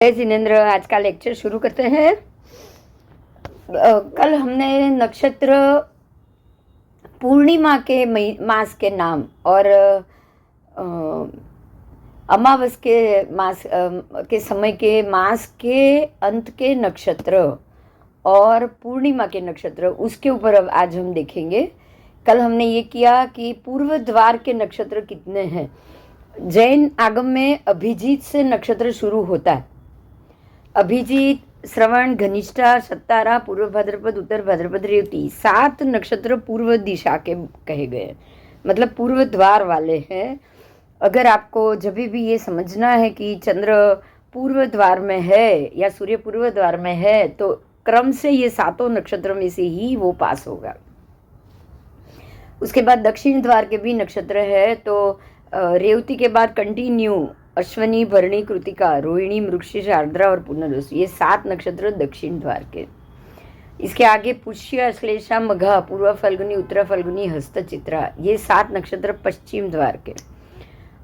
जय जिनेन्द्र। आज का लेक्चर शुरू करते हैं। कल हमने नक्षत्र पूर्णिमा के मास के नाम और अमावस के मास के समय के मास के अंत के नक्षत्र और पूर्णिमा के नक्षत्र उसके ऊपर अब आज हम देखेंगे। कल हमने ये किया कि पूर्व द्वार के नक्षत्र कितने हैं। जैन आगम में अभिजीत से नक्षत्र शुरू होता है। अभिजीत, श्रवण, घनिष्ठा, सत्तारा, पूर्व भाद्रपद, उत्तर भाद्रपद, रेवती 7 नक्षत्र पूर्व दिशा के कहे गए, मतलब पूर्व द्वार वाले हैं। अगर आपको जब भी ये समझना है कि चंद्र पूर्व द्वार में है या सूर्य पूर्व द्वार में है तो क्रम से ये 7 नक्षत्र में से ही वो पास होगा। उसके बाद दक्षिण द्वार के भी नक्षत्र है, तो रेवती के बाद कंटिन्यू अश्वनी, भरणी, कृतिका, रोहिणी, मृगशीर्ष, आर्द्रा और पुनर्वसु, ये 7 नक्षत्र दक्षिण द्वार के। इसके आगे पुष्य, अश्लेषा, मघा, पूर्व फाल्गुनी, उत्तरा फाल्गुनी, हस्त, चित्रा, ये 7 नक्षत्र पश्चिम द्वार के।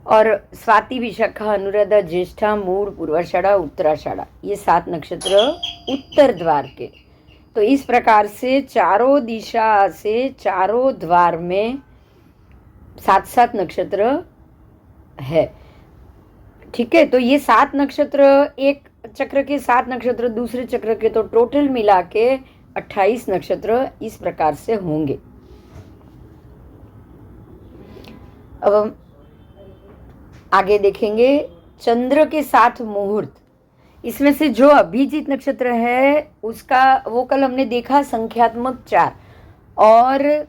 और स्वाति, विशाखा, अनुराधा, ज्येष्ठा, मूढ़, पूर्वाषाढ़ा, उत्तराषाढ़ा, ये 7 नक्षत्र उत्तर द्वार के। तो इस प्रकार से चारों दिशा से चारों द्वार में 7-7 नक्षत्र है। ठीक है, तो ये 7 नक्षत्र, एक चक्र के 7 नक्षत्र दूसरे चक्र के, तो टोटल मिला के 28 नक्षत्र इस प्रकार से होंगे। अब आगे देखेंगे चंद्र के 7 मुहूर्त। इसमें से जो अभिजीत नक्षत्र है उसका वो कल हमने देखा संख्यात्मक 4, और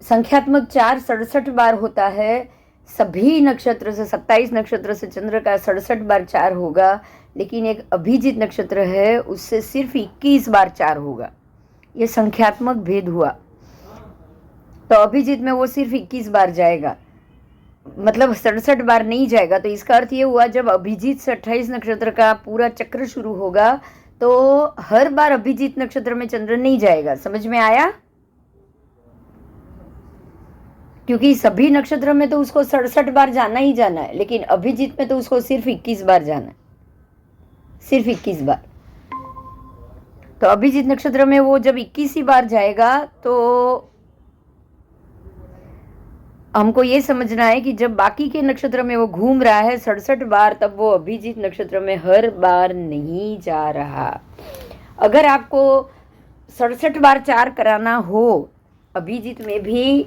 संख्यात्मक 4 67 बार होता है। सभी नक्षत्र से 27 नक्षत्र से चंद्र का 67 बार 4 होगा, लेकिन एक अभिजीत नक्षत्र है उससे सिर्फ 21 बार 4 होगा। ये संख्यात्मक भेद हुआ। तो अभिजीत में वो सिर्फ 21 बार जाएगा, मतलब 67 बार नहीं जाएगा। तो इसका अर्थ ये हुआ जब अभिजीत से 28 नक्षत्र का पूरा चक्र शुरू होगा तो हर बार अभिजीत नक्षत्र में चंद्र नहीं जाएगा। समझ में आया? क्योंकि सभी नक्षत्र में तो उसको 67 बार जाना ही जाना है, लेकिन अभिजीत में तो उसको सिर्फ 21 बार जाना है, सिर्फ 21 बार। तो अभिजीत नक्षत्र में वो जब 21 ही बार जाएगा तो हमको ये समझना है कि जब बाकी के नक्षत्र में वो घूम रहा है 67 बार, तब वो अभिजीत नक्षत्र में हर बार नहीं जा रहा। अगर आपको 67 बार 4 कराना हो, अभिजीत में भी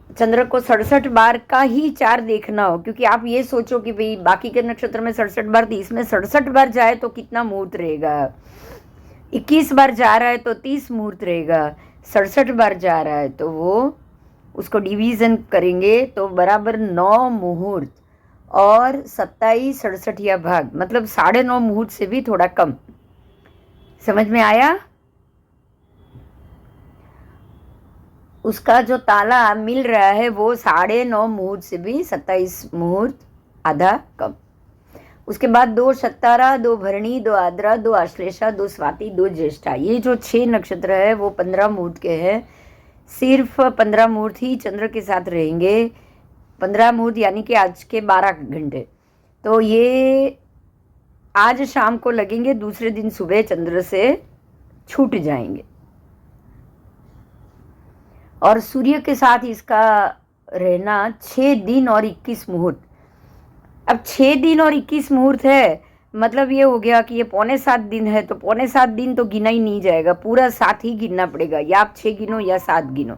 चंद्र को 67 बार का ही 4 देखना हो, क्योंकि आप ये सोचो कि भाई बाकी के नक्षत्र में 67 बार थी, इसमें 67 बार जाए तो कितना मुहूर्त रहेगा। 21 बार जा रहा है तो 30 मुहूर्त रहेगा। 67 बार जा रहा है तो वो उसको डिवीज़न करेंगे तो बराबर 9 मुहूर्त और 27 67 भाग, मतलब 9.5 मुहूर्त से भी थोड़ा कम। समझ में आया? उसका जो ताला मिल रहा है वो 9.5 मुहूर्त से भी 27 मुहूर्त आधा कम। उसके बाद 2 सत्तारा, 2 भरणी, 2 आद्रा, 2 आश्लेषा, 2 स्वाति, 2 ज्येष्ठा, ये जो 6 नक्षत्र है वो 15 मुहूर्त के हैं। सिर्फ 15 मुहूर्त ही चंद्र के साथ रहेंगे। 15 मुहूर्त यानी कि आज के 12 घंटे। तो ये आज शाम को लगेंगे, दूसरे दिन सुबह चंद्र से छूट जाएंगे। और सूर्य के साथ इसका रहना 6 दिन और 21 मुहूर्त। अब 6 दिन और 21 मुहूर्त है, मतलब ये हो गया कि ये 6.25 दिन है, तो 6.25 दिन तो गिना ही नहीं जाएगा, पूरा 7 ही गिनना पड़ेगा। या आप 6 गिनो या 7 गिनो।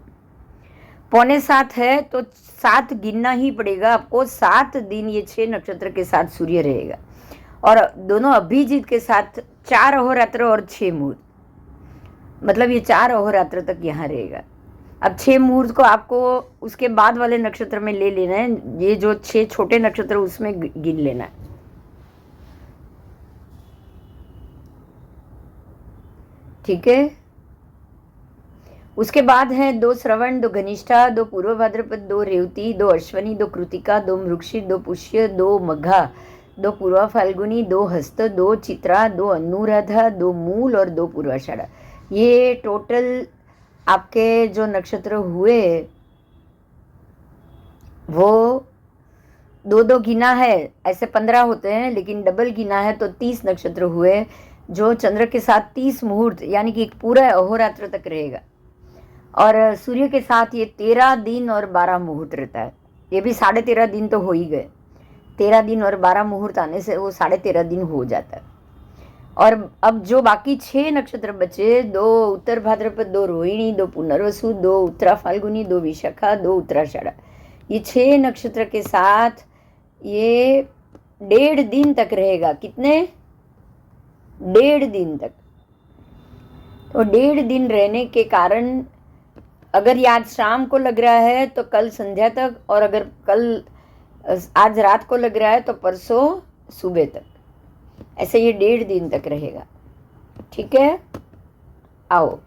6.25 है तो 7 गिनना ही पड़ेगा आपको। 7 दिन ये 6 नक्षत्र के साथ सूर्य रहेगा, और दोनों अभिजीत के साथ 4 अहोरात्र और 6 मुहूर्त, मतलब ये 4 अहोरात्र तक यहाँ रहेगा। अब 6 मुहूर्त को आपको उसके बाद वाले नक्षत्र में ले लेना है, ये जो 6 छोटे नक्षत्र उसमें गिन लेना है। ठीक है। उसके बाद है 2 श्रवण, 2 घनिष्ठा, 2 पूर्व भाद्रपद, 2 रेवती, 2 अश्वनी, 2 कृतिका, 2 मृगशीर्ष, 2 पुष्य, 2 मघा, 2 पूर्वा फाल्गुनी, 2 हस्त, 2 चित्रा, 2 अनुराधा, 2 मूल और 2 पूर्वाषाढ़ा। ये टोटल आपके जो नक्षत्र हुए वो दो दो गिना है, ऐसे 15 होते हैं, लेकिन डबल गिना है तो 30 नक्षत्र हुए, जो चंद्र के साथ 30 मुहूर्त यानी कि एक पूरा अहोरात्र तक रहेगा। और सूर्य के साथ ये 13 दिन और 12 मुहूर्त रहता है। ये भी 13.5 दिन तो हो ही गए। 13 दिन और 12 मुहूर्त आने से वो 13.5 दिन हो जाता है। और अब जो बाकी 6 नक्षत्र बचे, 2 उत्तर भाद्रपद, 2 रोहिणी, 2 पुनर्वसु, 2 उत्तरा फाल्गुनी, 2 विशाखा, 2 उत्तराषाढ़, ये 6 नक्षत्र के साथ ये 1.5 दिन तक रहेगा। कितने? 1.5 दिन तक। तो 1.5 दिन रहने के कारण अगर ये आज शाम को लग रहा है तो कल संध्या तक, और अगर कल आज रात को लग रहा है तो परसों सुबह तक, ऐसे ये 1.5 दिन तक रहेगा। ठीक है, आओ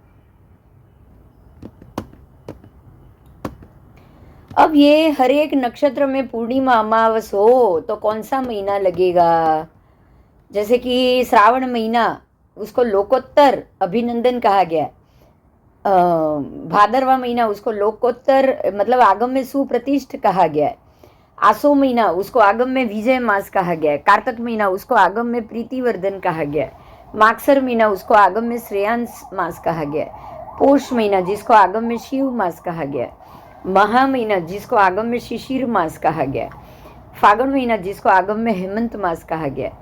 अब ये हर एक नक्षत्र में पूर्णिमा अमावस हो तो कौन सा महीना लगेगा? जैसे कि श्रावण महीना, उसको लोकोत्तर अभिनंदन कहा गया है। भादरवा महीना उसको लोकोत्तर मतलब आगम में सुप्रतिष्ठ कहा गया है। आसो महीना उसको आगम में विजय मास कहा गया है। कार्तक महीना उसको आगम में प्रीतिवर्धन कहा गया है। मागसर महीना उसको आगम में श्रेयांस मास कहा गया है। पोष महीना जिसको आगम में शिव मास कहा गया है। महा महीना जिसको आगम में शिशिर मास कहा गया है। फागुन महीना जिसको आगम में हेमंत मास कहा गया है।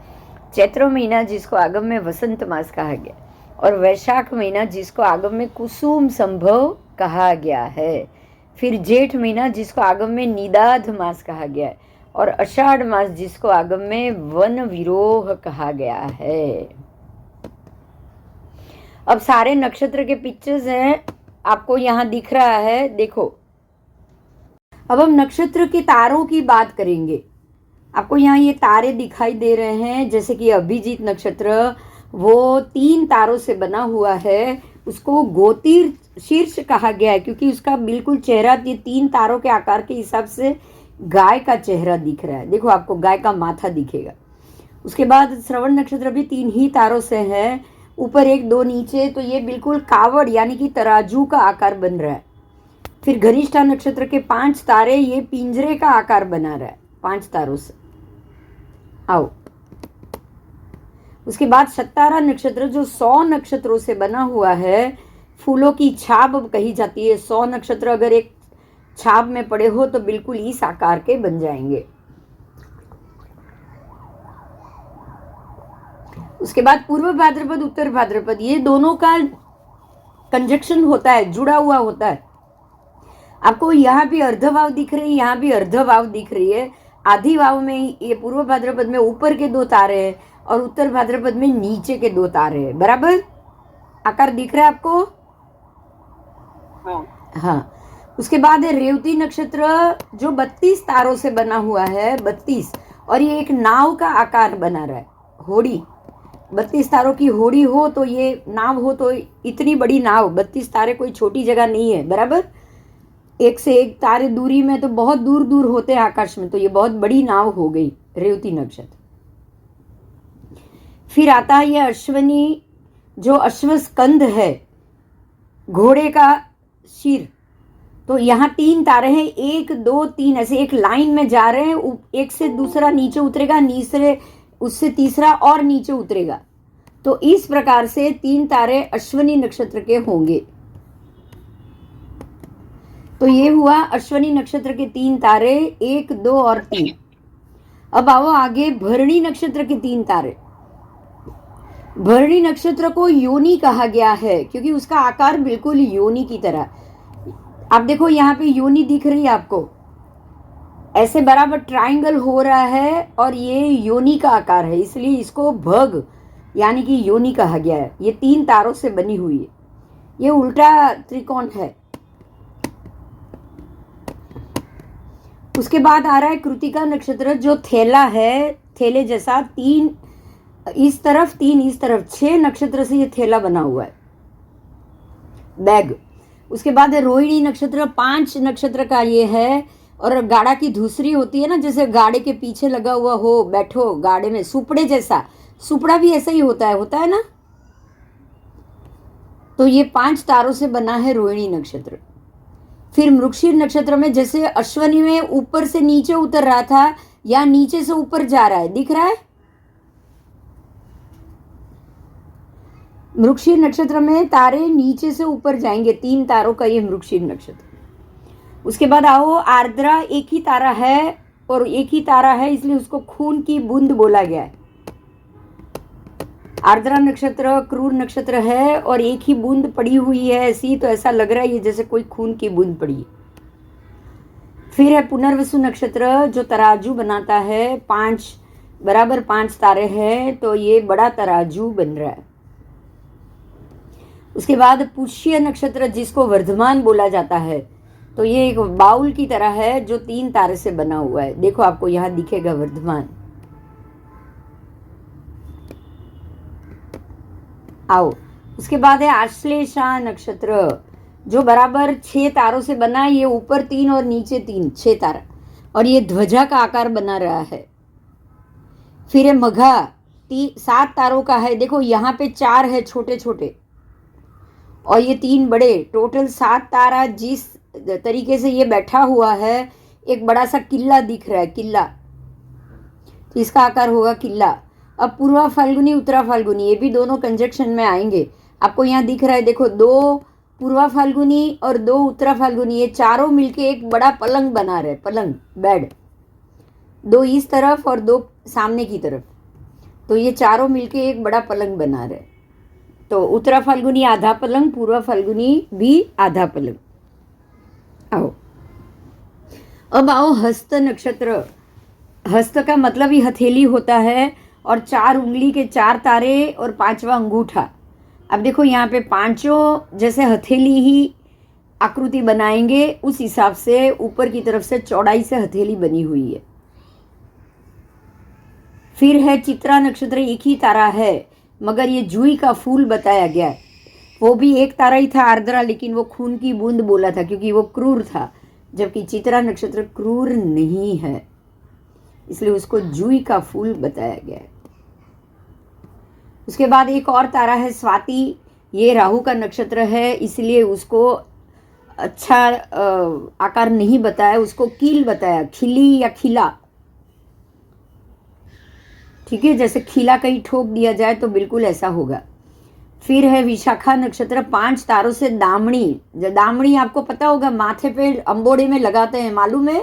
चैत्र महीना जिसको आगम में वसंत मास कहा गया, और वैशाख महीना जिसको आगम में कुसुम संभव कहा गया है। फिर जेठ महीना जिसको आगम में निदाध मास कहा गया है, और आषाढ़ मास जिसको आगम में वन विरोह कहा गया है। अब सारे नक्षत्र के पिक्चर्स हैं, आपको यहाँ दिख रहा है, देखो। अब हम नक्षत्र के तारों की बात करेंगे। आपको यहाँ ये तारे दिखाई दे रहे हैं, जैसे कि अभिजीत नक्षत्र वो 3 तारों से बना हुआ है। उसको गोतीर शीर्ष कहा गया है क्योंकि उसका बिल्कुल चेहरा ये 3 तारों के आकार के हिसाब से गाय का चेहरा दिख रहा है। देखो, आपको गाय का माथा दिखेगा। उसके बाद श्रवण नक्षत्र भी 3 ही तारों से है, ऊपर 1 2 नीचे, तो ये बिल्कुल कावड़ यानी कि तराजू का आकार बन रहा है। फिर घनिष्ठा नक्षत्र के 5 तारे ये पिंजरे का आकार बना रहा है 5 तारों से। आओ, उसके बाद शतारा नक्षत्र जो 100 नक्षत्रों से बना हुआ है, फूलों की छाप कही जाती है। 100 नक्षत्र अगर एक छाप में पड़े हो तो बिल्कुल इस आकार के बन जाएंगे। उसके बाद पूर्व भाद्रपद, उत्तर भाद्रपद, ये दोनों का कंजक्शन होता है, जुड़ा हुआ होता है। आपको यहाँ भी अर्धवाव दिख रही है, यहाँ भी अर्धवाव दिख रही है। आधी वाव में ये पूर्व भाद्रपद में ऊपर के 2 तारे हैं और उत्तर भाद्रपद में नीचे के 2 तारे हैं। बराबर आकार दिख रहा है आपको? हाँ। उसके बाद है रेवती नक्षत्र जो 32 तारों से बना हुआ है, 32, और ये एक नाव का आकार बना रहा है, होड़ी। 32 तारों की होड़ी हो तो ये नाव हो, तो इतनी बड़ी नाव, 32 तारे कोई छोटी जगह नहीं है। बराबर, एक से एक तारे दूरी में तो बहुत दूर दूर होते हैं आकाश में, तो ये बहुत बड़ी नाव हो गई रेवती नक्षत्र। फिर आता है ये अश्वनी जो अश्वस्कंद है, घोड़े का सिर। तो यहाँ 3 तारे हैं, 1 2 3 ऐसे एक लाइन में जा रहे हैं। एक से दूसरा नीचे उतरेगा, नीचे उससे तीसरा और नीचे उतरेगा। तो इस प्रकार से 3 तारे अश्वनी नक्षत्र के होंगे। तो ये हुआ अश्वनी नक्षत्र के 3 तारे, 1 2 और 3। अब आओ आगे भरणी नक्षत्र के 3 तारे। भरणी नक्षत्र को योनि कहा गया है क्योंकि उसका आकार बिल्कुल योनि की तरह। आप देखो यहाँ पे योनि दिख रही है आपको, ऐसे बराबर ट्रायंगल हो रहा है, और ये योनि का आकार है, इसलिए इसको भग यानी कि योनि कहा गया है। ये 3 तारों से बनी हुई है, ये उल्टा त्रिकोण है। उसके बाद आ रहा है कृतिका नक्षत्र जो थैला है, थैले जैसा, 3 इस तरफ 3 इस तरफ, 6 नक्षत्र से ये थैला बना हुआ है, बैग। उसके बाद है रोहिणी नक्षत्र, 5 नक्षत्र का ये है, और गाड़ा की धूसरी होती है ना, जैसे गाड़े के पीछे लगा हुआ हो, बैठो गाड़े में, सुपड़े जैसा, सुपड़ा भी ऐसा ही होता है ना। तो ये 5 तारों से बना है रोहिणी नक्षत्र। फिर मृगशीर नक्षत्र में जैसे अश्वनी में ऊपर से नीचे उतर रहा था, या नीचे से ऊपर जा रहा है, दिख रहा है? मृगशीर नक्षत्र में तारे नीचे से ऊपर जाएंगे, 3 तारों का ये मृगशीर नक्षत्र। उसके बाद आओ आर्द्रा, एक ही तारा है और एक ही तारा है इसलिए उसको खून की बूंद बोला गया है। आर्द्रा नक्षत्र क्रूर नक्षत्र है और एक ही बूंद पड़ी हुई है ऐसी, तो ऐसा लग रहा है ये जैसे कोई खून की बूंद पड़ी है। फिर है पुनर्वसु नक्षत्र जो तराजू बनाता है, 5 बराबर 5 तारे हैं, तो ये बड़ा तराजू बन रहा है। उसके बाद पुष्य नक्षत्र जिसको वर्धमान बोला जाता है, तो ये एक बाउल की तरह है जो 3 तारे से बना हुआ है। देखो आपको यहाँ दिखेगा वर्धमान। आओ उसके बाद है आश्लेषा नक्षत्र जो बराबर 6 तारों से बना है, ये ऊपर 3 और नीचे 3, 6 तारा, और ये ध्वजा का आकार बना रहा है। फिर है मघा, 7 तारों का है। देखो यहाँ पे 4 है छोटे छोटे और ये 3 बड़े, टोटल 7 तारा। जिस तरीके से ये बैठा हुआ है, एक बड़ा सा किला दिख रहा है, किला, तो इसका आकार होगा किला। अब पूर्वा फाल्गुनी उत्तरा फाल्गुनी, ये भी दोनों कंजक्शन में आएंगे। आपको यहाँ दिख रहा है, देखो 2 पूर्वा फाल्गुनी और 2 उत्तरा फाल्गुनी, ये चारों मिलके एक बड़ा पलंग बना रहे, पलंग, बेड, 2 इस तरफ और 2 सामने की तरफ, तो ये चारों मिलके एक बड़ा पलंग बना रहे। तो उत्तरा फाल्गुनी आधा पलंग, पूर्वा फाल्गुनी भी आधा पलंग। आओ अब आओ हस्त नक्षत्र। हस्त का मतलब ही हथेली होता है और 4 उंगली के 4 तारे और 5वां अंगूठा। अब देखो यहाँ पे 5 जैसे हथेली ही आकृति बनाएंगे, उस हिसाब से ऊपर की तरफ से चौड़ाई से हथेली बनी हुई है। फिर है चित्रा नक्षत्र, एक ही तारा है मगर ये जूई का फूल बताया गया है। वो भी एक तारा ही था आर्द्रा, लेकिन वो खून की बूंद बोला था क्योंकि वो क्रूर था, जबकि चित्रा नक्षत्र क्रूर नहीं है इसलिए उसको जूई का फूल बताया गया है। उसके बाद एक और तारा है स्वाति, ये राहु का नक्षत्र है इसलिए उसको अच्छा आकार नहीं बताया, उसको कील बताया, खिली या खिला, ठीक है, जैसे खिला कहीं ठोक दिया जाए तो बिल्कुल ऐसा होगा। फिर है विशाखा नक्षत्र, 5 तारों से दामनी। दामनी आपको पता होगा माथे पे अंबोड़े में लगाते हैं, मालूम है?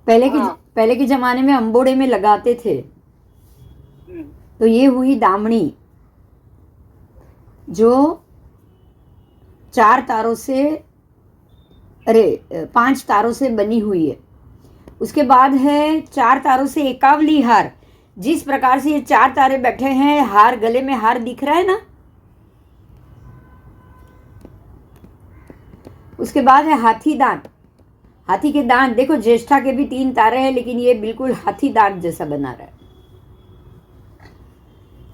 पहले के जमाने में अंबोड़े में लगाते थे। तो ये हुई दामनी जो 4 तारों से 5 तारों से बनी हुई है। उसके बाद है 4 तारों से एकावली हार। जिस प्रकार से ये 4 तारे बैठे हैं, हार, गले में हार दिख रहा है ना। उसके बाद है हाथी दांत। हाथी के दांत देखो, ज्येष्ठा के भी 3 तारे हैं लेकिन ये बिल्कुल हाथी दांत जैसा बना रहा है।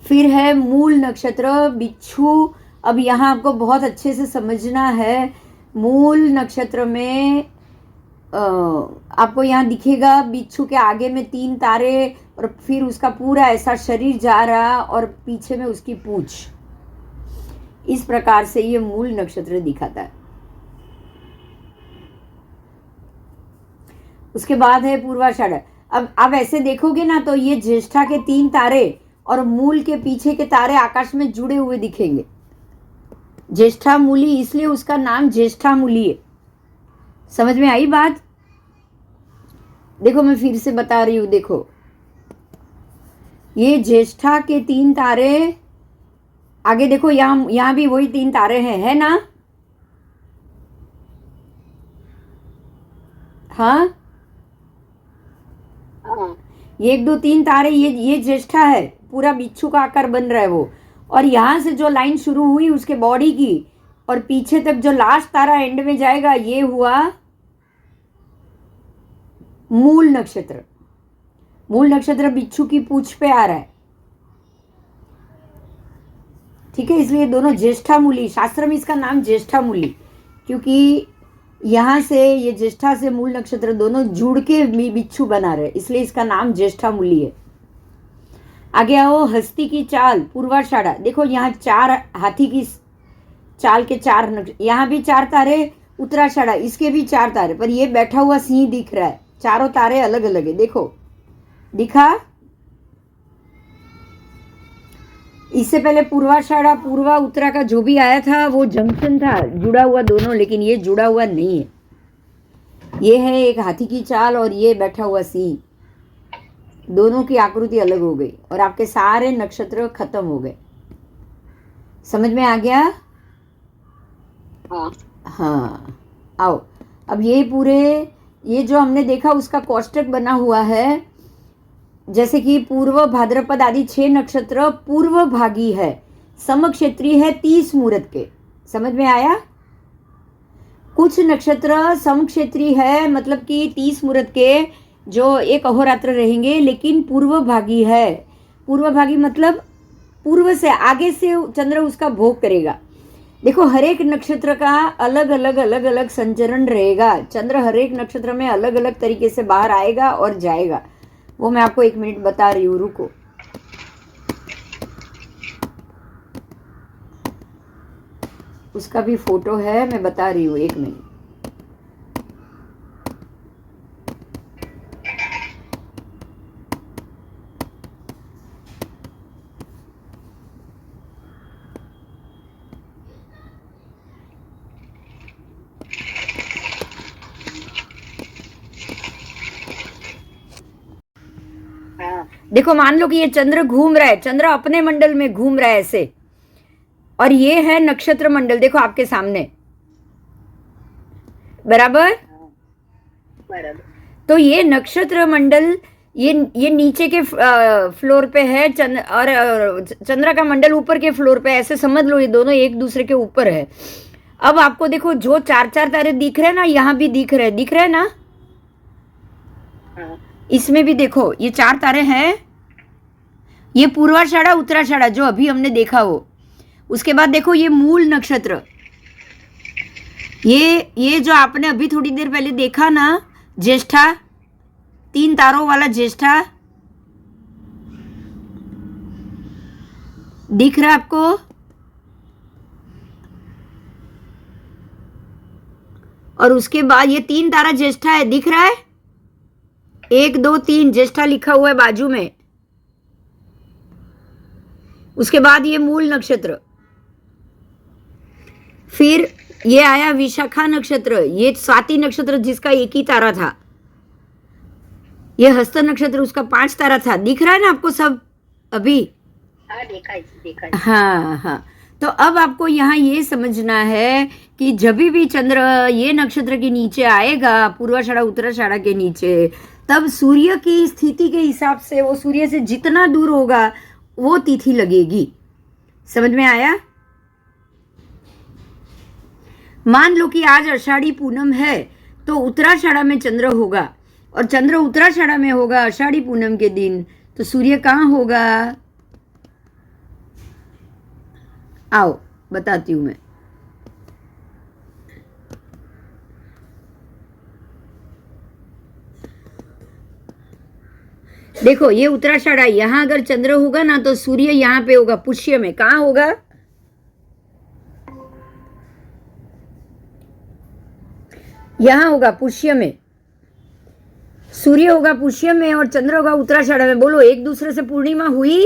फिर है मूल नक्षत्र, बिच्छू। अब यहाँ आपको बहुत अच्छे से समझना है, मूल नक्षत्र में आपको यहाँ दिखेगा बिच्छू के आगे में 3 तारे और फिर उसका पूरा ऐसा शरीर जा रहा और पीछे में उसकी पूंछ। इस प्रकार से ये मूल नक्षत्र दिखाता है। उसके बाद है पूर्वाषाढ़। अब आप ऐसे देखोगे ना तो ये ज्येष्ठा के 3 तारे और मूल के पीछे के तारे आकाश में जुड़े हुए दिखेंगे। ज्येष्ठा मूली, इसलिए उसका नाम ज्येष्ठा मूली है। समझ में आई बात? देखो मैं फिर से बता रही हूं, देखो ये ज्येष्ठा के 3 तारे, आगे देखो यहां भी वही 3 तारे हैं, है ना? हाँ, ये 1 2 3 तारे, ये ज्येष्ठा है, पूरा बिच्छू का आकार बन रहा है वो। और यहां से जो लाइन शुरू हुई उसके बॉडी की और पीछे तक जो लास्ट तारा एंड में जाएगा, ये हुआ मूल नक्षत्र। मूल नक्षत्र बिच्छू की पूंछ पे आ रहा है, ठीक है, इसलिए दोनों ज्येष्ठा मूली, शास्त्र में इसका नाम ज्येष्ठा मूली, क्योंकि यहां से ये ज्येष्ठा से मूल नक्षत्र दोनों जुड़ के बिच्छू बना रहे, इसलिए इसका नाम ज्येष्ठा मूली है। आगे आओ हस्ती की चाल, पूर्वाषाढ़ा। देखो यहाँ 4 हाथी की चाल के 4 यहाँ भी 4 तारे उत्तराषाढ़ा, इसके भी 4 तारे, पर ये बैठा हुआ सिंह दिख रहा है, चारों तारे अलग अलग है, देखो दिखा। इससे पहले पूर्वाषाढ़ा पूर्वा उत्तरा का जो भी आया था वो जंक्शन था, जुड़ा हुआ दोनों, लेकिन ये जुड़ा हुआ नहीं है। ये है एक हाथी की चाल और ये बैठा हुआ सिंह, दोनों की आकृति अलग हो गई और आपके सारे नक्षत्र खत्म हो गए। समझ में आ गया? हाँ, आओ अब ये पूरे, ये जो हमने देखा उसका कोष्टक बना हुआ है, जैसे कि पूर्व भाद्रपद आदि 6 नक्षत्र पूर्व भागी है, समक्षेत्री है 30 मुहूर्त के। समझ में आया? कुछ नक्षत्र समक्षेत्री है, मतलब कि 30 मुहूर्त के जो एक अहोरात्र रहेंगे, लेकिन पूर्व भागी है। पूर्व भागी मतलब पूर्व से, आगे से चंद्र उसका भोग करेगा। देखो हर एक नक्षत्र का अलग अलग संचरण रहेगा, चंद्र हर एक नक्षत्र में अलग अलग तरीके से बाहर आएगा और जाएगा। वो मैं आपको 1 मिनट बता रही हूँ, रुको। उसका भी फोटो है, मैं बता रही हूँ, 1 मिनट। देखो मान लो कि ये चंद्र घूम रहा है, चंद्र अपने मंडल में घूम रहा है ऐसे, और ये है नक्षत्र मंडल, देखो आपके सामने, बराबर? तो ये नक्षत्र मंडल, ये नीचे के फ्लोर पे है, और चंद्र का मंडल ऊपर के फ्लोर पे, ऐसे समझ लो ये दोनों एक दूसरे के ऊपर है। अब आपको देखो जो 4 तारे दिख रहे हैं ना, यहाँ भी दिख रहे हैं ना, इसमें भी देखो ये 4 तारे हैं, ये पूर्वाषाढ़ा उत्तराषाढ़ा जो अभी हमने देखा वो। उसके बाद देखो ये मूल नक्षत्र, ये जो आपने अभी थोड़ी देर पहले देखा ना, ज्येष्ठा, 3 तारों वाला ज्येष्ठा, दिख रहा है आपको? और उसके बाद ये 3 तारा ज्येष्ठा है, दिख रहा है? 1 2 3 ज्येष्ठा लिखा हुआ है बाजू में। उसके बाद ये मूल नक्षत्र, फिर ये आया विशाखा नक्षत्र, ये स्वाति नक्षत्र जिसका 1 ही तारा था, ये हस्त नक्षत्र उसका 5 तारा था। दिख रहा है ना आपको सब अभी? हाँ देखा। हाँ, तो अब आपको यहाँ ये समझना है कि जब भी चंद्र ये नक्षत्र के नीचे आएगा, पूर्वाषाढ़ा उत्तराषाढ़ा के नीचे, तब सूर्य की स्थिति के हिसाब से वो सूर्य से जितना दूर होगा वो तिथि लगेगी। समझ में आया? मान लो कि आज आषाढ़ी पूनम है तो उत्तराषाढ़ा में चंद्र होगा, और चंद्र उत्तराषाढ़ा में होगा आषाढ़ी पूनम के दिन, तो सूर्य कहाँ होगा? आओ बताती हूं मैं। देखो ये उत्तराषाढ़ा, यहां अगर चंद्र होगा ना तो सूर्य यहां पे होगा, पुष्य में। कहाँ होगा? यहां होगा पुष्य में, सूर्य होगा पुष्य में और चंद्र होगा उत्तराषाढ़ा में। बोलो एक दूसरे से पूर्णिमा हुई?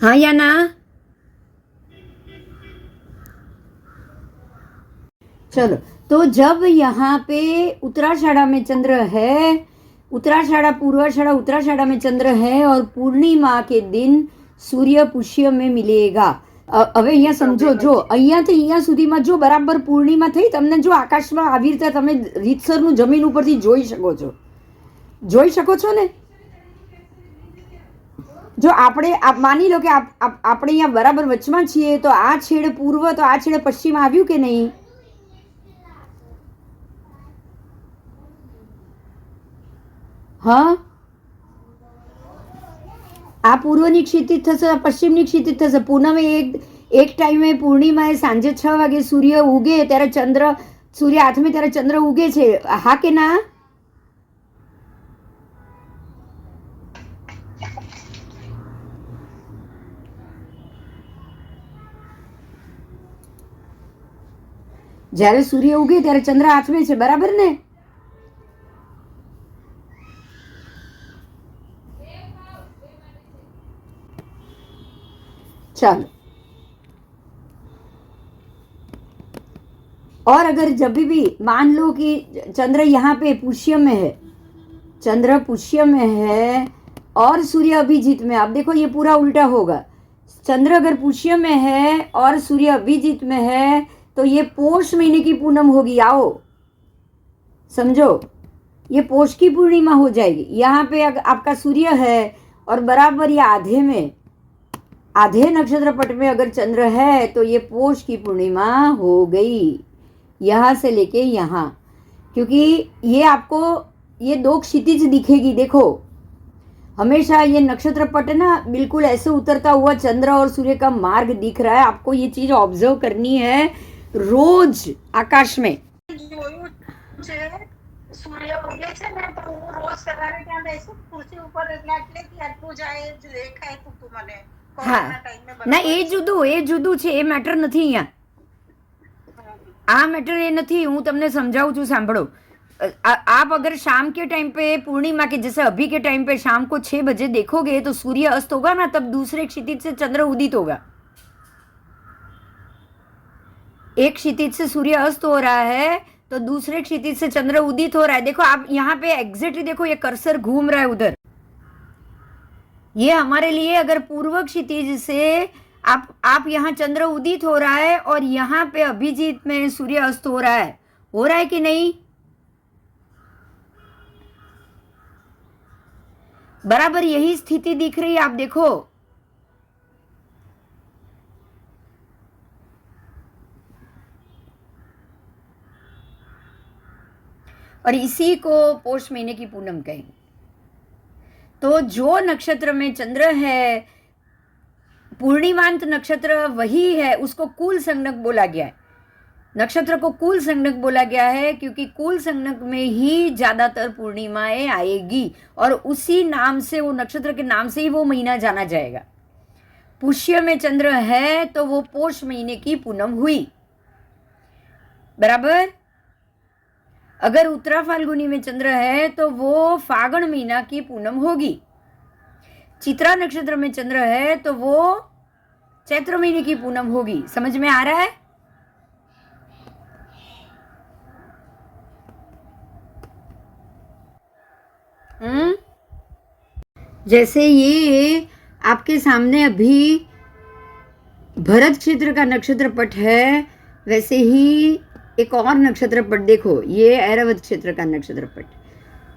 हाँ या ना? चलो, तो जब यहाँ पे उत्तराषाढ़ा में चंद्र है, उत्तराषाढ़ा पूर्वाषाढ़ा उत्तराषाढ़ा में चंद्र है और पूर्णिमा के दिन सूर्य पुष्य में मिलेगा। હવે અહીંયા સમજો, જો અહીંયાથી અહીંયા સુધીમાં જો બરાબર પૂર્ણિમા થઈ, તમને જો આકાશમાં આવી રીતે તમે રીતસરનું જમીન ઉપરથી જોઈ શકો છો, જોઈ શકો છો ને? જો આપણે માની લો કે આપણે અહીંયા બરાબર વચમાં છીએ, તો આ છેડે પૂર્વ તો આ છેડે પશ્ચિમ આવ્યું કે નહીં? હા, આ પૂર્વની ક્ષિતિજ થશે, પશ્ચિમની ક્ષિતિજ થશે. પૂનમે એક ટાઈમે પૂર્ણિમાએ સાંજે 6 વાગે સૂર્ય ઉગે ત્યારે ચંદ્ર, સૂર્ય આથમે ત્યારે ચંદ્ર ઉગે છે. હા કે ના? જ્યારે સૂર્ય ઉગે ત્યારે ચંદ્ર આથમે છે, બરાબર ને? चलो, और अगर जब भी मान लो कि चंद्र यहाँ पे पुष्य में है, चंद्र पुष्य में है और सूर्य अभिजीत में, अब देखो ये पूरा उल्टा होगा। चंद्र अगर पुष्य में है और सूर्य अभिजीत में है तो ये पौष महीने की पूनम होगी। आओ समझो, ये पौष की पूर्णिमा हो जाएगी। यहाँ पे आपका सूर्य है और बराबर ये आधे में, आधे नक्षत्र पट में अगर चंद्र है तो ये पौष की पूर्णिमा हो गई, यहाँ से लेके यहाँ। क्योंकि ये आपको ये दो क्षितिज दिखेगी। देखो हमेशा ये नक्षत्र पट ना बिल्कुल ऐसे उतरता हुआ चंद्र और सूर्य का मार्ग दिख रहा है। आपको ये चीज ऑब्जर्व करनी है रोज आकाश में। સૂર્ય ઉગે છે ને તો હું રોજ સવારે ત્યાં બેસું ખુરશી ઉપર એટલે કે આટલું જાય દેખાય તું મને કોરોના ટાઈમે ના એ જુદું છે, એ મેટર નથી અહીંયા। આ મેટર એ નથી, હું તમને સમજાવું છું, સાંભળો। आप अगर शाम के टाइम पे पूर्णिमा के जैसे अभी के टाइम पे शाम को 6 बजे देखोगे तो सूर्य अस्त होगा ना, तब दूसरे क्षितिज से चंद्र उदित होगा। एक क्षितिज से सूर्य अस्त हो रहा है तो दूसरे क्षितिज से चंद्र उदित हो रहा है। देखो आप यहाँ पे एग्जैक्टली देखो, ये कर्सर घूम रहा है उधर। ये हमारे लिए अगर पूर्व क्षितिज से आप यहाँ चंद्र उदित हो रहा है और यहाँ पे अभिजीत में सूर्य अस्त हो रहा है कि नहीं? बराबर यही स्थिति दिख रही है। आप देखो और इसी को पौष महीने की पूनम कहेंगे। तो जो नक्षत्र में चंद्र है, पूर्णिमांत नक्षत्र वही है, उसको कुल संज्ञक बोला गया है। नक्षत्र को कुल संज्ञक बोला गया है क्योंकि कुल संज्ञक में ही ज्यादातर पूर्णिमाएं आएगी और उसी नाम से, वो नक्षत्र के नाम से ही वो महीना जाना जाएगा। पुष्य में चंद्र है तो वो पौष महीने की पूनम हुई, बराबर। अगर उत्तरा फाल्गुनी में चंद्र है तो वो फागण महीना की पूनम होगी। चित्रा नक्षत्र में चंद्र है तो वो चैत्र महीने की पूनम होगी। समझ में आ रहा है? जैसे ये आपके सामने अभी भरत क्षेत्र का नक्षत्र पट है, वैसे ही एक और नक्षत्र पट देखो, ये ऐरावत क्षेत्र का नक्षत्र पट।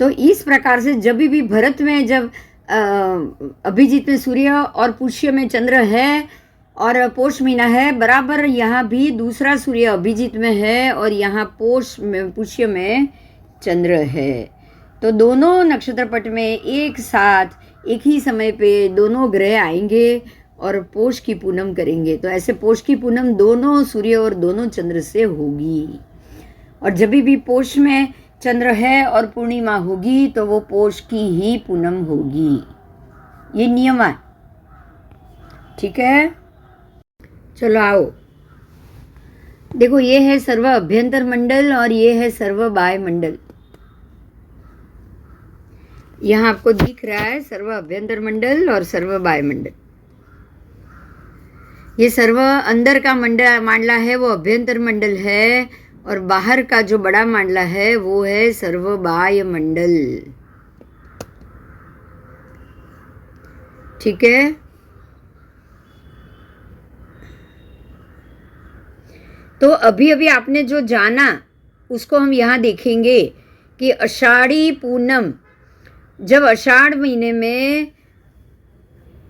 तो इस प्रकार से जब भी भरत में जब अभिजीत में सूर्य और पुष्य में चंद्र है और पौष महीना है, बराबर यहाँ भी दूसरा सूर्य अभिजीत में है और यहाँ पौष में पुष्य में चंद्र है। तो दोनों नक्षत्र पट में एक साथ एक ही समय पे दोनों ग्रह आएंगे और पौष की पूनम करेंगे। तो ऐसे पौष की पूनम दोनों सूर्य और दोनों चंद्र से होगी। और जब भी पौष में चंद्र है और पूर्णिमा होगी तो वो पौष की ही पूनम होगी। ये नियम है, ठीक है? चलो आओ, देखो ये है सर्व अभ्यंतर मंडल और ये है सर्व बाह्य मंडल। यहाँ आपको दिख रहा है सर्व अभ्यंतर मंडल और सर्व बाह्य मंडल। ये सर्व अंदर का मंडल मांडला है वो अभ्यंतर मंडल है और बाहर का जो बड़ा मांडला है वो है सर्व बाह्य मंडल, ठीक है? तो अभी अभी आपने जो जाना उसको हम यहाँ देखेंगे कि आषाढ़ी पूनम, जब आषाढ़ महीने में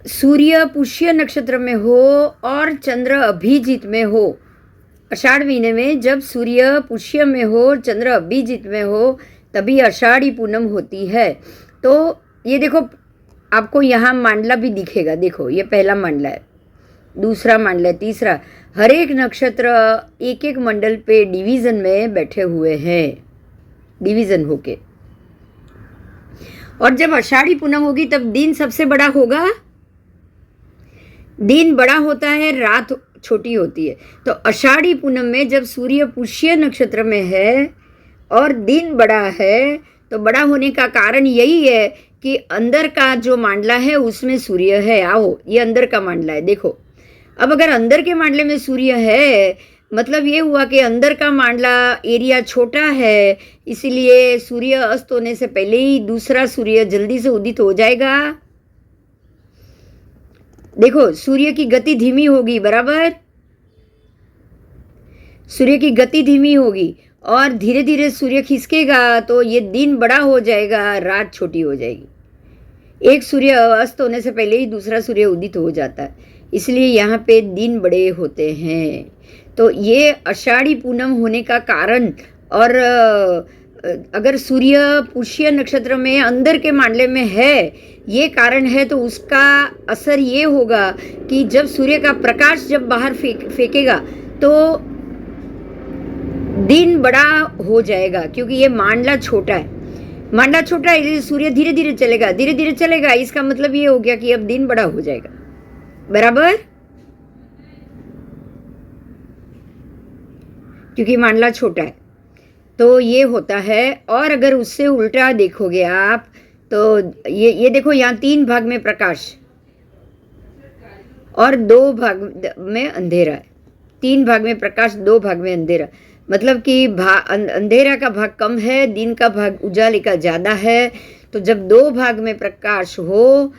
सूर्य पुष्य नक्षत्र में हो और चंद्र अभिजीत में हो, आषाढ़ महीने में जब सूर्य पुष्य में हो और चंद्र अभिजीत में हो तभी आषाढ़ी पूनम होती है। तो ये देखो आपको यहाँ मांडला भी दिखेगा। देखो ये पहला मांडला है, दूसरा मांडला है, तीसरा। हर एक नक्षत्र एक एक मंडल पे डिवीजन में बैठे हुए हैं, डिवीजन होके। और जब आषाढ़ी पूनम होगी तब दिन सबसे बड़ा होगा। दिन बड़ा होता है, रात छोटी होती है। तो आषाढ़ी पूनम में जब सूर्य पुष्य नक्षत्र में है और दिन बड़ा है, तो बड़ा होने का कारण यही है कि अंदर का जो मांडला है उसमें सूर्य है। आओ, ये अंदर का मांडला है, देखो। अब अगर अंदर के मांडले में सूर्य है, मतलब ये हुआ कि अंदर का मांडला एरिया छोटा है, इसीलिए सूर्य अस्त होने से पहले ही दूसरा सूर्य जल्दी से उदित हो जाएगा। देखो, सूर्य की गति धीमी होगी, बराबर। सूर्य की गति धीमी होगी और धीरे धीरे सूर्य खिसकेगा, तो ये दिन बड़ा हो जाएगा, रात छोटी हो जाएगी। एक सूर्य अस्त होने से पहले ही दूसरा सूर्य उदित हो जाता है, इसलिए यहाँ पे दिन बड़े होते हैं। तो ये आषाढ़ी पूनम होने का कारण, और अगर सूर्य पुष्य नक्षत्र में अंदर के मांडले में है, ये कारण है, तो उसका असर ये होगा कि जब सूर्य का प्रकाश जब बाहर फेंकेगा तो दिन बड़ा हो जाएगा, क्योंकि ये मांडला छोटा है। मांडला छोटा है इसलिए सूर्य धीरे धीरे चलेगा, धीरे धीरे चलेगा। इसका मतलब ये हो गया कि अब दिन बड़ा हो जाएगा, बराबर, क्योंकि मांडला छोटा है। तो ये होता है। और अगर उससे उल्टा देखोगे आप, तो ये देखो, यहाँ 3 भाग में प्रकाश और 2 भाग में अंधेरा है। 3 भाग में प्रकाश, 2 भाग में अंधेरा, मतलब कि अंधेरा का भाग कम है, दिन का भाग उजाले का ज़्यादा है। तो जब 2 भाग में प्रकाश हो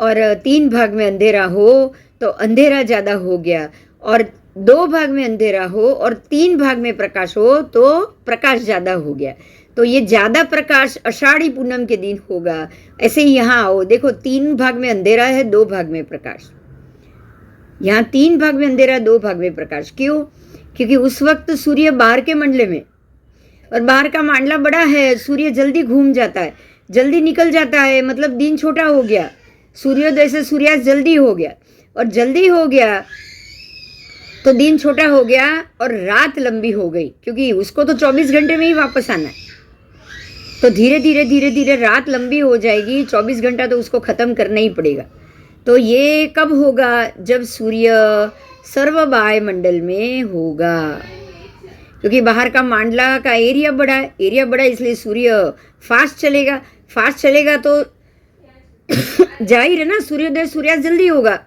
और 3 भाग में अंधेरा हो, तो अंधेरा ज़्यादा हो गया। और 2 भाग में अंधेरा हो और 3 भाग में प्रकाश हो, तो प्रकाश ज़्यादा हो गया। तो ये ज़्यादा प्रकाश आषाढ़ी पूनम के दिन होगा। ऐसे ही यहाँ आओ, देखो, 3 भाग में अंधेरा है, 2 भाग में प्रकाश। यहाँ 3 भाग में अंधेरा, 2 भाग में प्रकाश। क्यों? क्योंकि उस वक्त सूर्य बाहर के मंडले में, और बाहर का मांडला बड़ा है, सूर्य जल्दी घूम जाता है, जल्दी निकल जाता है, मतलब दिन छोटा हो गया, सूर्योदय से सूर्यास्त जल्दी हो गया, और जल्दी हो गया तो दिन छोटा हो गया और रात लंबी हो गई, क्योंकि उसको तो 24 घंटे में ही वापस आना है। तो धीरे धीरे रात लंबी हो जाएगी, 24 घंटा तो उसको ख़त्म करना ही पड़ेगा। तो ये कब होगा? जब सूर्य सर्वबाह्य मंडल में होगा, क्योंकि बाहर का मांडला का एरिया बड़ा है, इसलिए सूर्य फास्ट चलेगा तो जाहिर है ना, सूर्योदय सूर्यास्त जल्दी होगा।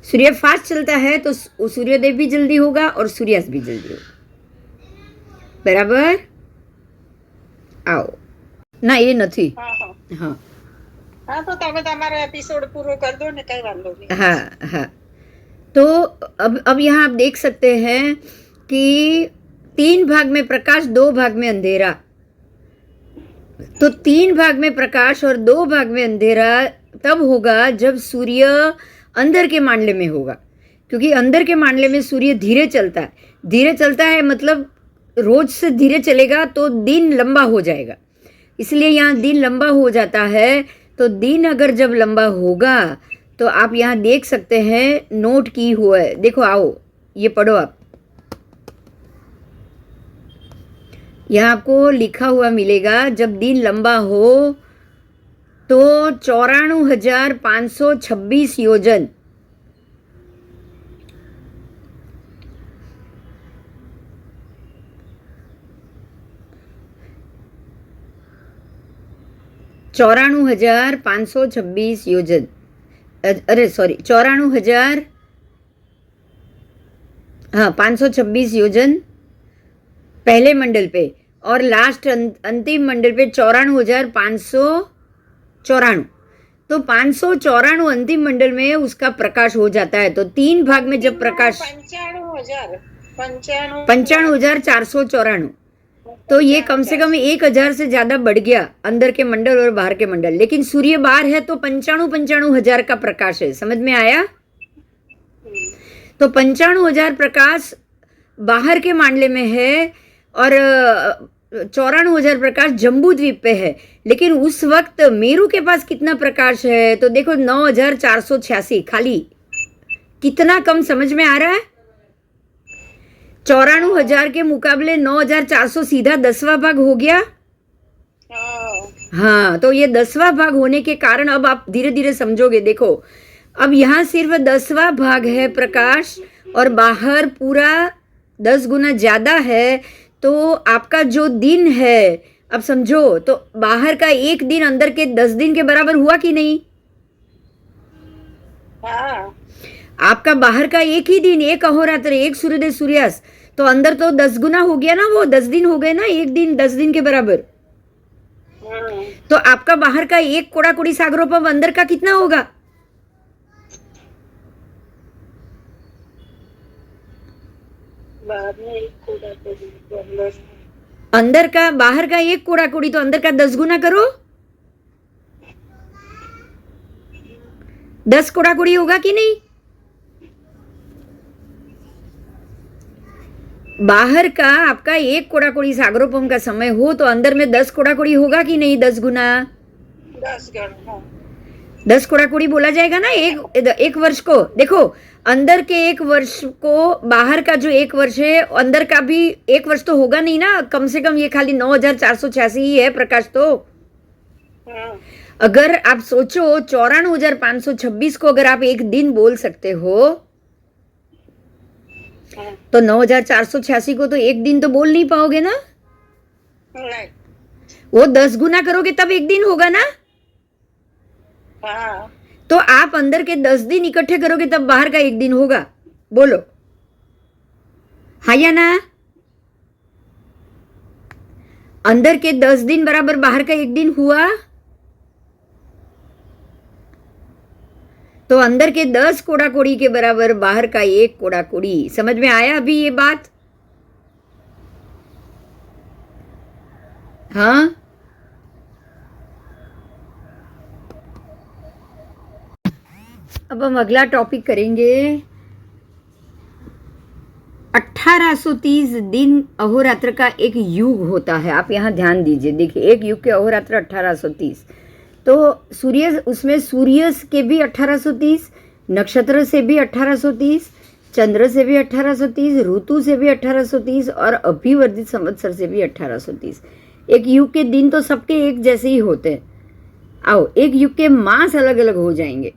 सूर्य फास्ट चलता है तो सूर्योदय भी जल्दी होगा और सूर्यास्त भी जल्दी होगा, बराबर। आओ ना, ये નથી। हाँ, तो તમે તમારો એપિસોડ પૂરો कर दो ને, कई वांधो नहीं। हाँ। तो अब यहाँ आप देख सकते हैं कि 3 भाग में प्रकाश, 2 भाग में अंधेरा। तो 3 भाग में प्रकाश और 2 भाग में अंधेरा तब होगा जब सूर्य अंदर के मांडले में होगा, क्योंकि अंदर के मांडले में सूर्य धीरे चलता है, मतलब रोज से धीरे चलेगा तो दिन लंबा हो जाएगा, इसलिए यहाँ दिन लंबा हो जाता है। तो दिन अगर जब लंबा होगा तो आप यहाँ देख सकते हैं, नोट की हुआ है, देखो, आओ ये पढ़ो आप। यहाँ आपको लिखा हुआ मिलेगा, जब दिन लंबा हो तो 94,526 योजन, योजन, अरे सॉरी, 526 योजन पहले मंडल पे, और लास्ट अंतिम मंडल पे 94,594। तो 594 अंतिम मंडल में उसका प्रकाश हो जाता है। तो 3 भाग में जब प्रकाश 95,494, तो ये कम से कम 1,000 से ज्यादा बढ़ गया, अंदर के मंडल और बाहर के मंडल। लेकिन सूर्य बाहर है तो 95,000 का प्रकाश है, समझ में आया? तो 95,000 प्रकाश बाहर के मांडले में है और 94,000 प्रकाश जम्बू द्वीप पे है। लेकिन उस वक्त मेरू के पास कितना प्रकाश है? तो देखो, 9,486, खाली। कितना कम, समझ में आ रहा है? 94,000 के मुकाबले 9,400 सीधा 10वां भाग हो गया। हाँ, तो ये 10वां भाग होने के कारण अब आप धीरे धीरे समझोगे। देखो, अब यहाँ सिर्फ 10वां भाग है प्रकाश और बाहर पूरा 10 गुना ज़्यादा है, तो आपका जो दिन है, अब समझो, तो बाहर का एक दिन अंदर के 10 दिन के बराबर हुआ कि नहीं? हाँ आपका बाहर का एक ही दिन, एक अहोरात्र, एक सूर्योदय सूर्यास्त, तो अंदर तो 10 गुना हो गया ना, वो 10 दिन हो गए ना, एक दिन 10 दिन के बराबर। तो आपका बाहर का एक कोड़ा कोड़ी सागरोपम अंदर का कितना होगा? बाद में एक कूड़ा तो अंदर अंदर का, बाहर का एक कोड़ा कोड़ी, तो अंदर का 10 गुना करो, 10 कोड़ा कोड़ी होगा कि नहीं? बाहर का आपका एक कोड़ा कोड़ी सागरोपम का समय हो तो अंदर में 10 कोड़ा कोड़ी होगा कि नहीं? 10 गुना 10 गण 10 कोड़ा कोड़ी बोला जाएगा ना एक वर्ष को। देखो, अंदर के एक वर्ष को, बाहर का जो एक वर्ष है, अंदर का भी एक वर्ष तो होगा नहीं ना, कम से कम ये खाली 9486 ही है प्रकाश। तो अगर आप सोचो 94,526 को अगर आप एक दिन बोल सकते हो, तो 9486 को तो एक दिन तो बोल नहीं पाओगे ना। नहीं। वो 10 गुना करोगे तब एक दिन होगा ना। हाँ तो आप अंदर के 10 दिन इकट्ठे करोगे तब बाहर का एक दिन होगा। बोलो हाँ या ना? अंदर के 10 दिन बराबर बाहर का एक दिन हुआ, तो अंदर के 10 कोड़ा कोड़ी के बराबर बाहर का एक कोड़ा कोड़ी। समझ में आया अभी ये बात? हाँ, अब हम अगला टॉपिक करेंगे। 1830 दिन अहोरात्र का एक युग होता है। आप यहाँ ध्यान दीजिए, देखिए, एक युग के अहोरात्र 1830, तो सूर्य, उसमें सूर्य के भी 1830, नक्षत्र से भी 1830, चंद्र से भी 1830, ऋतु से भी 1830 और अभिवर्धित संवत्सर से भी 1830। एक युग के दिन तो सबके एक जैसे ही होते हैं। आओ, एक युग के मास अलग अलग हो जाएंगे।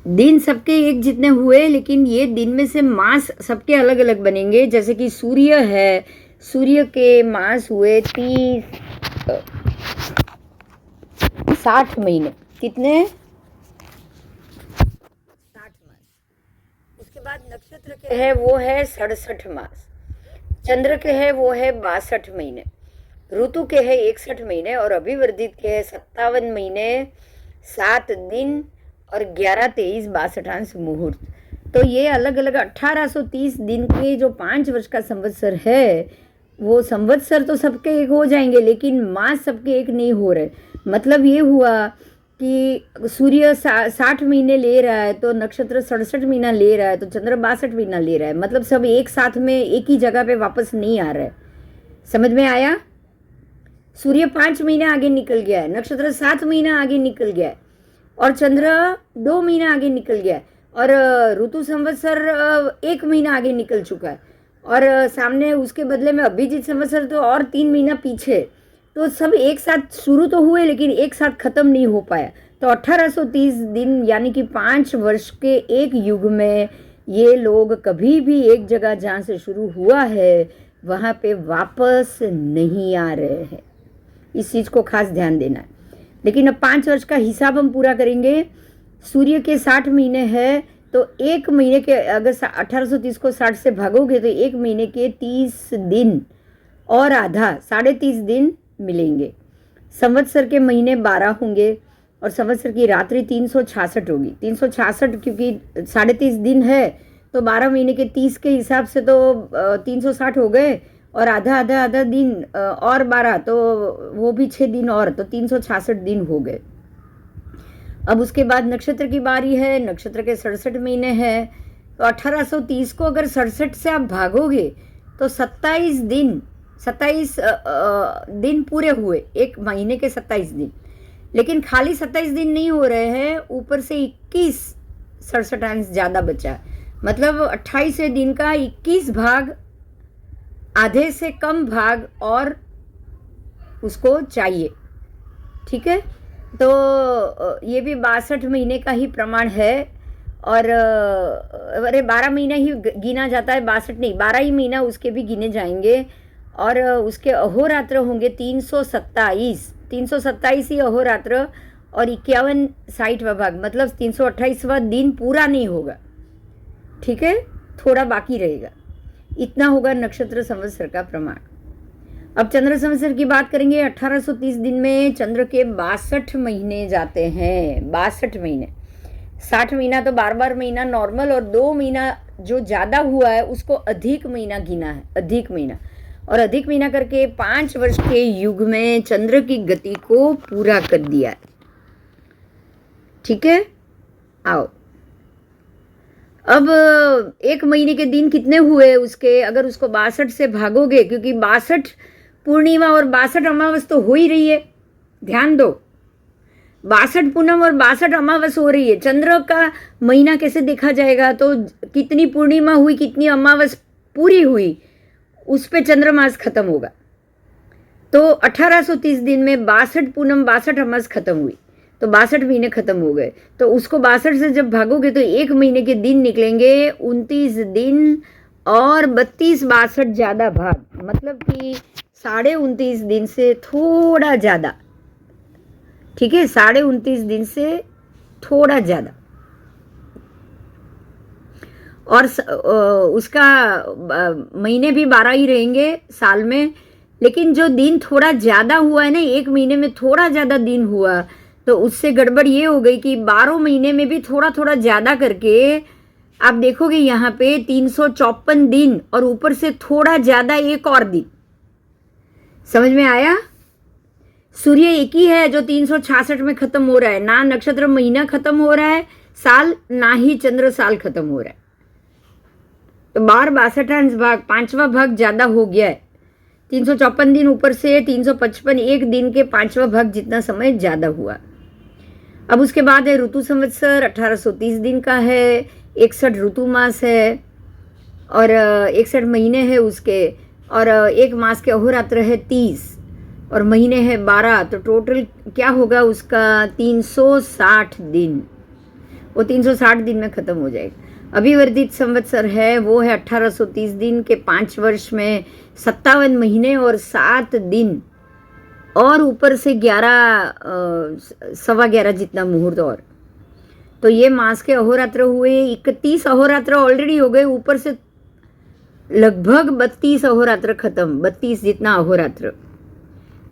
दिन सबके एक जितने हुए, लेकिन ये दिन में से मास सबके अलग अलग बनेंगे। जैसे कि सूर्य है, सूर्य के मास हुए 60 महीने। कितने? 60 मास। उसके बाद नक्षत्र के है वो है 67 मास, चंद्र के है वो है 62 महीने, ऋतु के है 61 महीने और अभिवर्धित के है 57 महीने, 7 दिन और 11, 23, 62 मुहूर्त। तो ये अलग अलग 1830 दिन के जो 5 वर्ष का संवत्सर है, वो संवत्सर तो सबके एक हो जाएंगे, लेकिन मास सबके एक नहीं हो रहे। मतलब ये हुआ कि सूर्य 60 महीने ले रहा है, तो नक्षत्र 67 महीना ले रहा है, तो चंद्र 62 महीना ले रहा है। मतलब सब एक साथ में एक ही जगह पे वापस नहीं आ रहा है। समझ में आया? सूर्य 5 महीने आगे निकल गया है, नक्षत्र 7 महीना आगे निकल गया है और चंद्र 2 महीना आगे निकल गया है और ऋतु संवत्सर 1 महीना आगे निकल चुका है और सामने उसके बदले में अभिजीत संवत्सर तो और 3 महीना पीछे। तो सब एक साथ शुरू तो हुए लेकिन एक साथ खत्म नहीं हो पाया। तो 1830 दिन यानी कि 5 वर्ष के एक युग में ये लोग कभी भी एक जगह जहाँ से शुरू हुआ है वहाँ पे वापस नहीं आ रहे हैं। इस चीज़ को खास ध्यान देना है। लेकिन अब 5 वर्ष का हिसाब हम पूरा करेंगे। सूर्य के 60 महीने हैं, तो एक महीने के अगर 1830 को 60 से भागोगे तो एक महीने के 30 दिन और आधा 30.5 दिन मिलेंगे। संवत्सर के महीने 12 होंगे और संवत्सर की रात्रि 366 होगी। 366 क्योंकि 30.5 दिन है तो 12 महीने के 30 के हिसाब से तो 360 हो गए और आधा आधा आधा दिन और 12 तो वो भी 6 दिन और, तो 366 दिन हो गए। अब उसके बाद नक्षत्र की बारी है। नक्षत्र के 67 महीने हैं, तो 1830 को अगर 67 से आप भागोगे तो 27 दिन पूरे हुए, एक महीने के 27 दिन। लेकिन खाली 27 दिन नहीं हो रहे हैं, ऊपर से 21 67 ज़्यादा बचा है। मतलब 28 दिन का 21 भाग, आधे से कम भाग और उसको चाहिए। ठीक है, तो ये भी 62 महीने का ही प्रमाण है। और अरे 12 महीना ही गिना जाता है, 62 नहीं, 12 ही महीना उसके भी गिने जाएंगे। और उसके अहोरात्र होंगे 327 ही अहोरात्र, और 51 60वां भाग, मतलब 328वां दिन पूरा नहीं होगा, ठीक है, थोड़ा बाकी रहेगा। इतना होगा नक्षत्र संवत्सर का प्रमाण। अब चंद्र संवत्सर की बात करेंगे। 1830 दिन में चंद्र के 62 महीने जाते हैं, 62 महीने। 60 महीना तो 12 महीना नॉर्मल, और 2 महीना जो ज़्यादा हुआ है उसको अधिक महीना गिना है, अधिक महीना। और अधिक महीना करके 5 वर्ष के युग में चंद्र की गति को पूरा कर दिया है, ठीक है। आओ अब 1 महीने के दिन कितने हुए उसके, अगर उसको 62 से भागोगे, क्योंकि 62 पूर्णिमा और 62 अमावस तो हो ही रही है, ध्यान दो। 62 पूनम और 62 अमावस हो रही है। चंद्र का महीना कैसे देखा जाएगा, तो कितनी पूर्णिमा हुई, कितनी अमावस पूरी हुई, उस पे चंद्रमास खत्म होगा। तो 1830 दिन में 62 पूनम 62 अमावस खत्म हुई, तो 62 महीने खत्म हो गए। तो उसको 62 से जब भागोगे तो 1 महीने के दिन निकलेंगे 29 दिन और 32 62 ज़्यादा भाग, मतलब कि 29.5 दिन से थोड़ा ज़्यादा, ठीक है, 29.5 दिन से थोड़ा ज़्यादा। और उसका महीने भी 12 ही रहेंगे साल में, लेकिन जो दिन थोड़ा ज़्यादा हुआ है ना, 1 महीने में थोड़ा ज़्यादा दिन हुआ, तो उससे गड़बड़ ये हो गई कि 12 महीने में भी थोड़ा थोड़ा ज़्यादा करके आप देखोगे यहाँ पे 354 दिन, और ऊपर से थोड़ा ज़्यादा एक और दिन। समझ में आया? सूर्य एक ही है जो 366 में खत्म हो रहा है, ना नक्षत्र महीना खत्म हो रहा है साल, ना ही चंद्र साल खत्म हो रहा है। तो 12 भाग 5वां भाग ज्यादा हो गया है। 354 दिन ऊपर से 355 एक दिन के 5वां भाग जितना समय ज्यादा हुआ। अब उसके बाद है ऋतु संवत्सर, 1830 दिन का है, 61 ऋतु मास है, और 61 महीने हैं उसके, और एक मास के अहोरात्र है 30, और महीने हैं 12, तो टोटल क्या होगा उसका 360 दिन। वो 360 दिन में खत्म हो जाएगा। अभिवर्धित संवत्सर है वो है 1830 दिन के 5 वर्ष में 57 महीने और 7 दिन, और ऊपर से 11 11.25 जितना मुहूर्त। और तो ये मास के अहोरात्र हुए, 31 अहोरात्र ऑलरेडी हो गए, ऊपर से लगभग 32 अहोरात्र खत्म, 32 जितना अहोरात्र।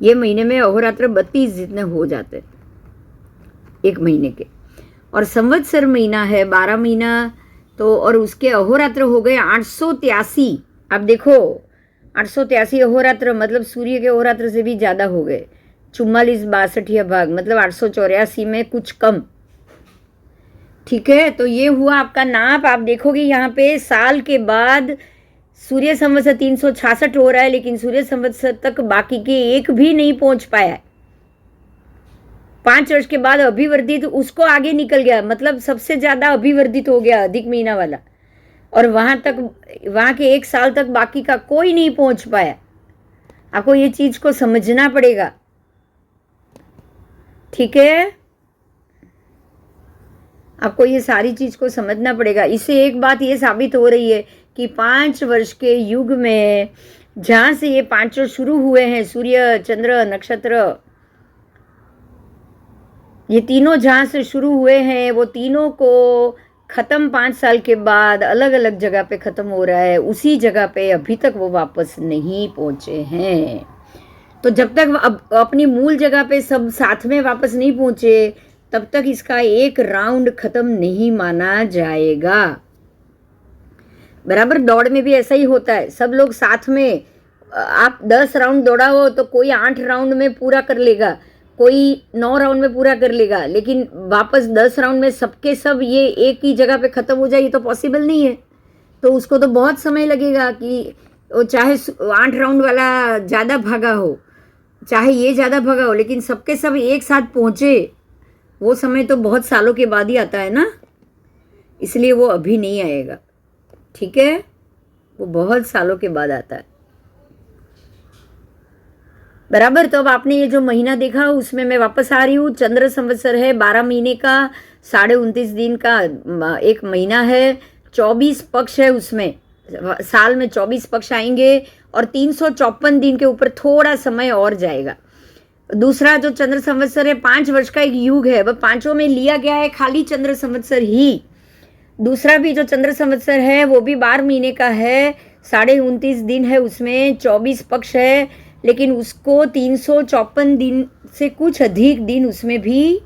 ये महीने में अहोरात्र 32 जितने हो जाते एक महीने के। और संवत्सर महीना है 12 महीना, तो और उसके अहोरात्र हो गए 883। अब देखो 883 अहोरात्र, मतलब सूर्य के अहोरात्र से भी ज़्यादा हो गए, 44 62 भाग, मतलब 884 में कुछ कम, ठीक है। तो ये हुआ आपका नाप। आप देखोगे यहाँ पे साल के बाद सूर्य संवत्सर 366 हो रहा है, लेकिन सूर्य संवत्सर तक बाकी के एक भी नहीं पहुंच पाया है। 5 वर्ष के बाद अभिवर्धित उसको आगे निकल गया, मतलब सबसे ज्यादा अभिवर्धित हो गया, अधिक महीना वाला, और वहां के 1 साल तक बाकी का कोई नहीं पहुंच पाया। आपको ये चीज को समझना पड़ेगा, ठीक है, आपको ये सारी चीज को समझना पड़ेगा। इससे एक बात ये साबित हो रही है कि 5 वर्ष के युग में जहां से ये 5 शुरू हुए हैं, सूर्य चंद्र नक्षत्र, ये तीनों जहां से शुरू हुए हैं, वो तीनों को खत्म 5 साल के बाद अलग अलग जगह पे खत्म हो रहा है, उसी जगह पे अभी तक वो वापस नहीं पहुंचे हैं। तो जब तक अपनी मूल जगह पे सब साथ में वापस नहीं पहुंचे, तब तक इसका एक राउंड खत्म नहीं माना जाएगा। बराबर दौड़ में भी ऐसा ही होता है, सब लोग साथ में, आप 10 राउंड दौड़ाओ तो कोई 8 राउंड में पूरा कर लेगा, कोई 9 राउंड में पूरा कर लेगा, लेकिन वापस 10 राउंड में सबके सब ये एक ही जगह पे खत्म हो जाए, ये तो पॉसिबल नहीं है। तो उसको तो बहुत समय लगेगा, कि वो चाहे 8 राउंड वाला ज़्यादा भागा हो, चाहे ये ज़्यादा भागा हो, लेकिन सबके सब एक साथ पहुँचे, वो समय तो बहुत सालों के बाद ही आता है ना, इसलिए वो अभी नहीं आएगा, ठीक है, वो बहुत सालों के बाद आता है। बराबर। तो अब आपने ये जो महीना देखा उसमें मैं वापस आ रही हूँ। चंद्र संवत्सर है 12 महीने का, 29.5 दिन का एक महीना है, 24 पक्ष है उसमें, साल में 24 पक्ष आएंगे और 354 दिन के ऊपर थोड़ा समय और जाएगा। दूसरा जो चंद्र संवत्सर है 5 वर्ष का एक युग है, वह पांचों में लिया गया है खाली चंद्र संवत्सर ही। दूसरा भी जो चंद्र संवत्सर है वो भी 12 महीने का है, 29.5 दिन है, उसमें 24 पक्ष है, लेकिन उसको 354 दिन से कुछ अधिक दिन उसमें भी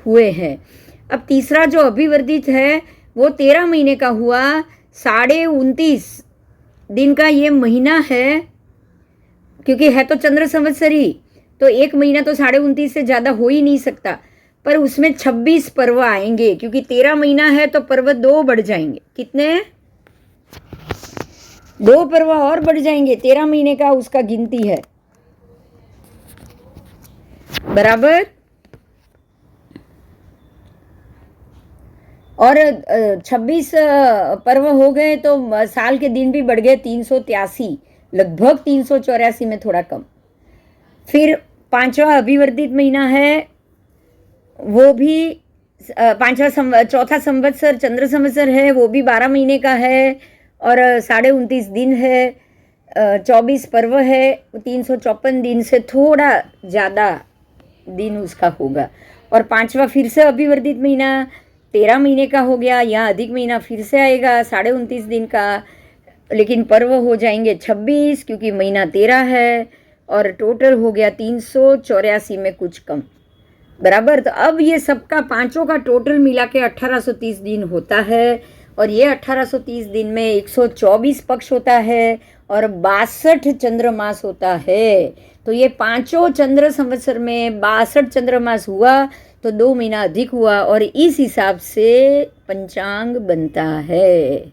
हुए हैं। अब तीसरा जो अभिवर्धित है वो 13 महीने का हुआ, 29.5 दिन का ये महीना है, क्योंकि है तो चंद्र संवत्सर ही, तो एक महीना तो 29.5 से ज़्यादा हो ही नहीं सकता। पर उसमें 26 पर्व आएंगे, क्योंकि 13 महीना है तो पर्व 2 बढ़ जाएंगे। कितने? 2 पर्व और बढ़ जाएंगे, 13 महीने का उसका गिनती है, बराबर। और 26 पर्व हो गए तो साल के दिन भी बढ़ गए, 383, लगभग 384 में थोड़ा कम। फिर पांचवा अभिवर्धित महीना है, वो भी चौथा संवत्सर चंद्र संवत्सर है, वो भी 12 महीने का है और 29.5 दिन है, 24 पर्व है, 354 दिन से थोड़ा ज़्यादा दिन उसका होगा। और पांचवा फिर से अभिवर्धित महीना 13 महीने का हो गया, यहाँ अधिक महीना फिर से आएगा 29.5 दिन का, लेकिन पर्व हो जाएंगे 26, क्योंकि महीना 13 है, और टोटल हो गया 384 में कुछ कम, बराबर। तो अब ये सबका पांचों का टोटल मिला के 1830 दिन होता है, और ये 1830 दिन में 124 पक्ष होता है और 62 चंद्रमास होता है। तो ये पांचों चंद्र संवत्सर में 62 चंद्रमास हुआ, तो 2 महीना अधिक हुआ, और इस हिसाब से पंचांग बनता है।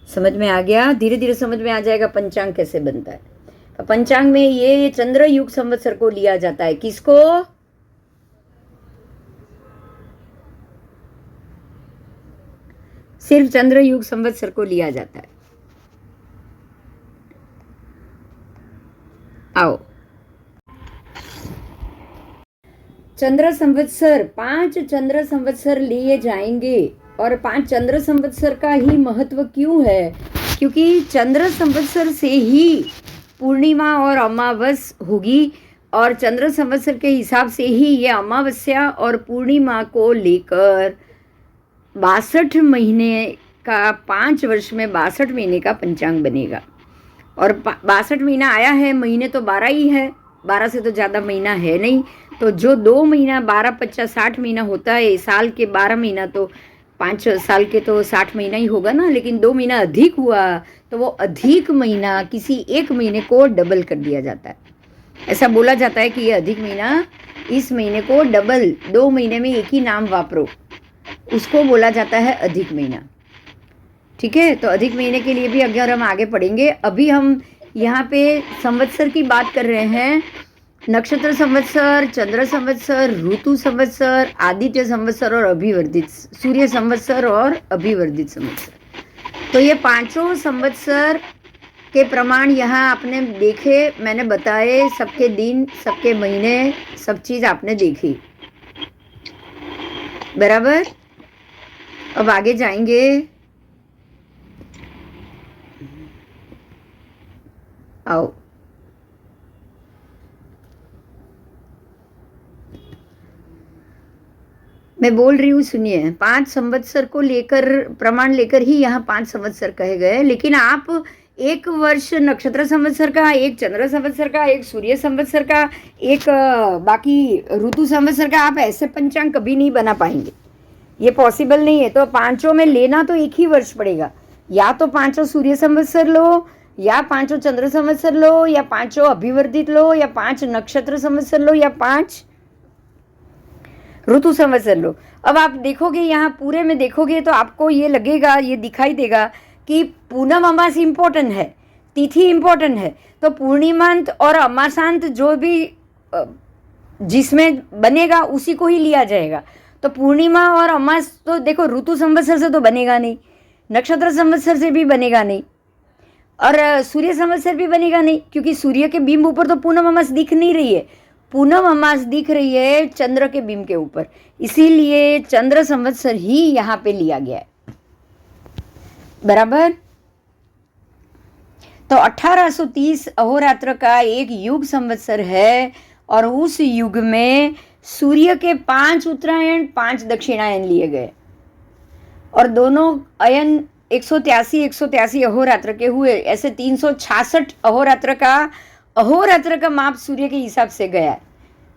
समझ में आ गया? धीरे धीरे समझ में आ जाएगा पंचांग कैसे बनता है। तो पंचांग में ये चंद्र युग संवत्सर को लिया जाता है। किसको? सिर्फ चंद्र युग संवत्सर को लिया जाता है। आओ, चंद्र संवत्सर 5 चंद्र संवत्सर लिए जाएंगे। और 5 चंद्र संवत्सर का ही महत्व क्यों है? क्योंकि चंद्र संवत्सर से ही पूर्णिमा और अमावस होगी, और चंद्र संवत्सर के हिसाब से ही ये अमावस्या और पूर्णिमा को लेकर 62 महीने का, 5 वर्ष में 62 महीने का पंचांग बनेगा। और 62 महीना आया है, महीने तो 12 ही है, 12 से तो ज़्यादा महीना है नहीं। तो जो 2 महीना 12 50 60 महीना होता है, साल के 12 महीना, तो 5 साल के तो 60 महीना ही होगा ना, लेकिन 2 महीना अधिक हुआ तो वो अधिक महीना किसी एक महीने को डबल कर दिया जाता है। ऐसा बोला जाता है कि ये अधिक महीना, इस महीने को डबल, 2 महीने में एक ही नाम वापरो, उसको बोला जाता है अधिक महीना। ठीक है, तो अधिक महीने के लिए भी अगर हम आगे पढ़ेंगे, अभी हम यहाँ पे संवत्सर की बात कर रहे हैं। नक्षत्र संवत्सर, चंद्र संवत्सर, ऋतु संवत्सर, आदित्य संवत्सर और अभिवर्धित सूर्य संवत्सर और अभिवर्धित संवत्सर। तो ये पांचों संवत्सर के प्रमाण यहाँ आपने देखे, मैंने बताए, सबके दिन, सबके महीने, सब चीज़ आपने देखी, बराबर। अब आगे जाएंगे। आओ, मैं बोल रही हूँ, सुनिए। 5 संवत्सर को लेकर, प्रमाण लेकर ही यहाँ 5 संवत्सर कहे गए, लेकिन आप एक वर्ष नक्षत्र संवत्सर का, एक चंद्र संवत्सर का, एक सूर्य संवत्सर का, एक बाकी ऋतु संवत्सर का, आप ऐसे पंचांग कभी नहीं बना पाएंगे, ये पॉसिबल नहीं है। तो पांचों में लेना तो एक ही वर्ष पड़ेगा, या तो 5 सूर्य संवत्सर लो, या 5 चंद्र संवत्सर लो, या 5 अभिवर्धित लो, या 5 नक्षत्र संवत्सर लो, या 5 ऋतु संवत्सर लो। अब आप देखोगे, यहाँ पूरे में देखोगे तो आपको ये लगेगा, ये दिखाई देगा कि पूनम अमास इम्पोर्टेंट है, तिथि इम्पोर्टेंट है। तो पूर्णिमांत और अमासांत जो भी जिसमें बनेगा उसी को ही लिया जाएगा। तो पूर्णिमा और अमास तो देखो ऋतु संवत्सर से तो बनेगा नहीं, नक्षत्र संवत्सर से भी बनेगा नहीं, और सूर्य संवत्सर भी बनेगा नहीं, क्योंकि सूर्य के बिंब ऊपर तो पूनम अमास दिख नहीं रही है, पूनम अमास दिख रही है चंद्र के बिंब के ऊपर, इसीलिए चंद्र संवत्सर ही यहाँ पे लिया गया है। बराबर। तो 1830 अहोरात्र का एक युग संवत्सर है, और उस युग में सूर्य के 5 उत्तरायण 5 दक्षिणायन लिए गए, और दोनों अयन 183 अहोरात्र के हुए। ऐसे 366 अहोरात्र का माप सूर्य के हिसाब से गया है।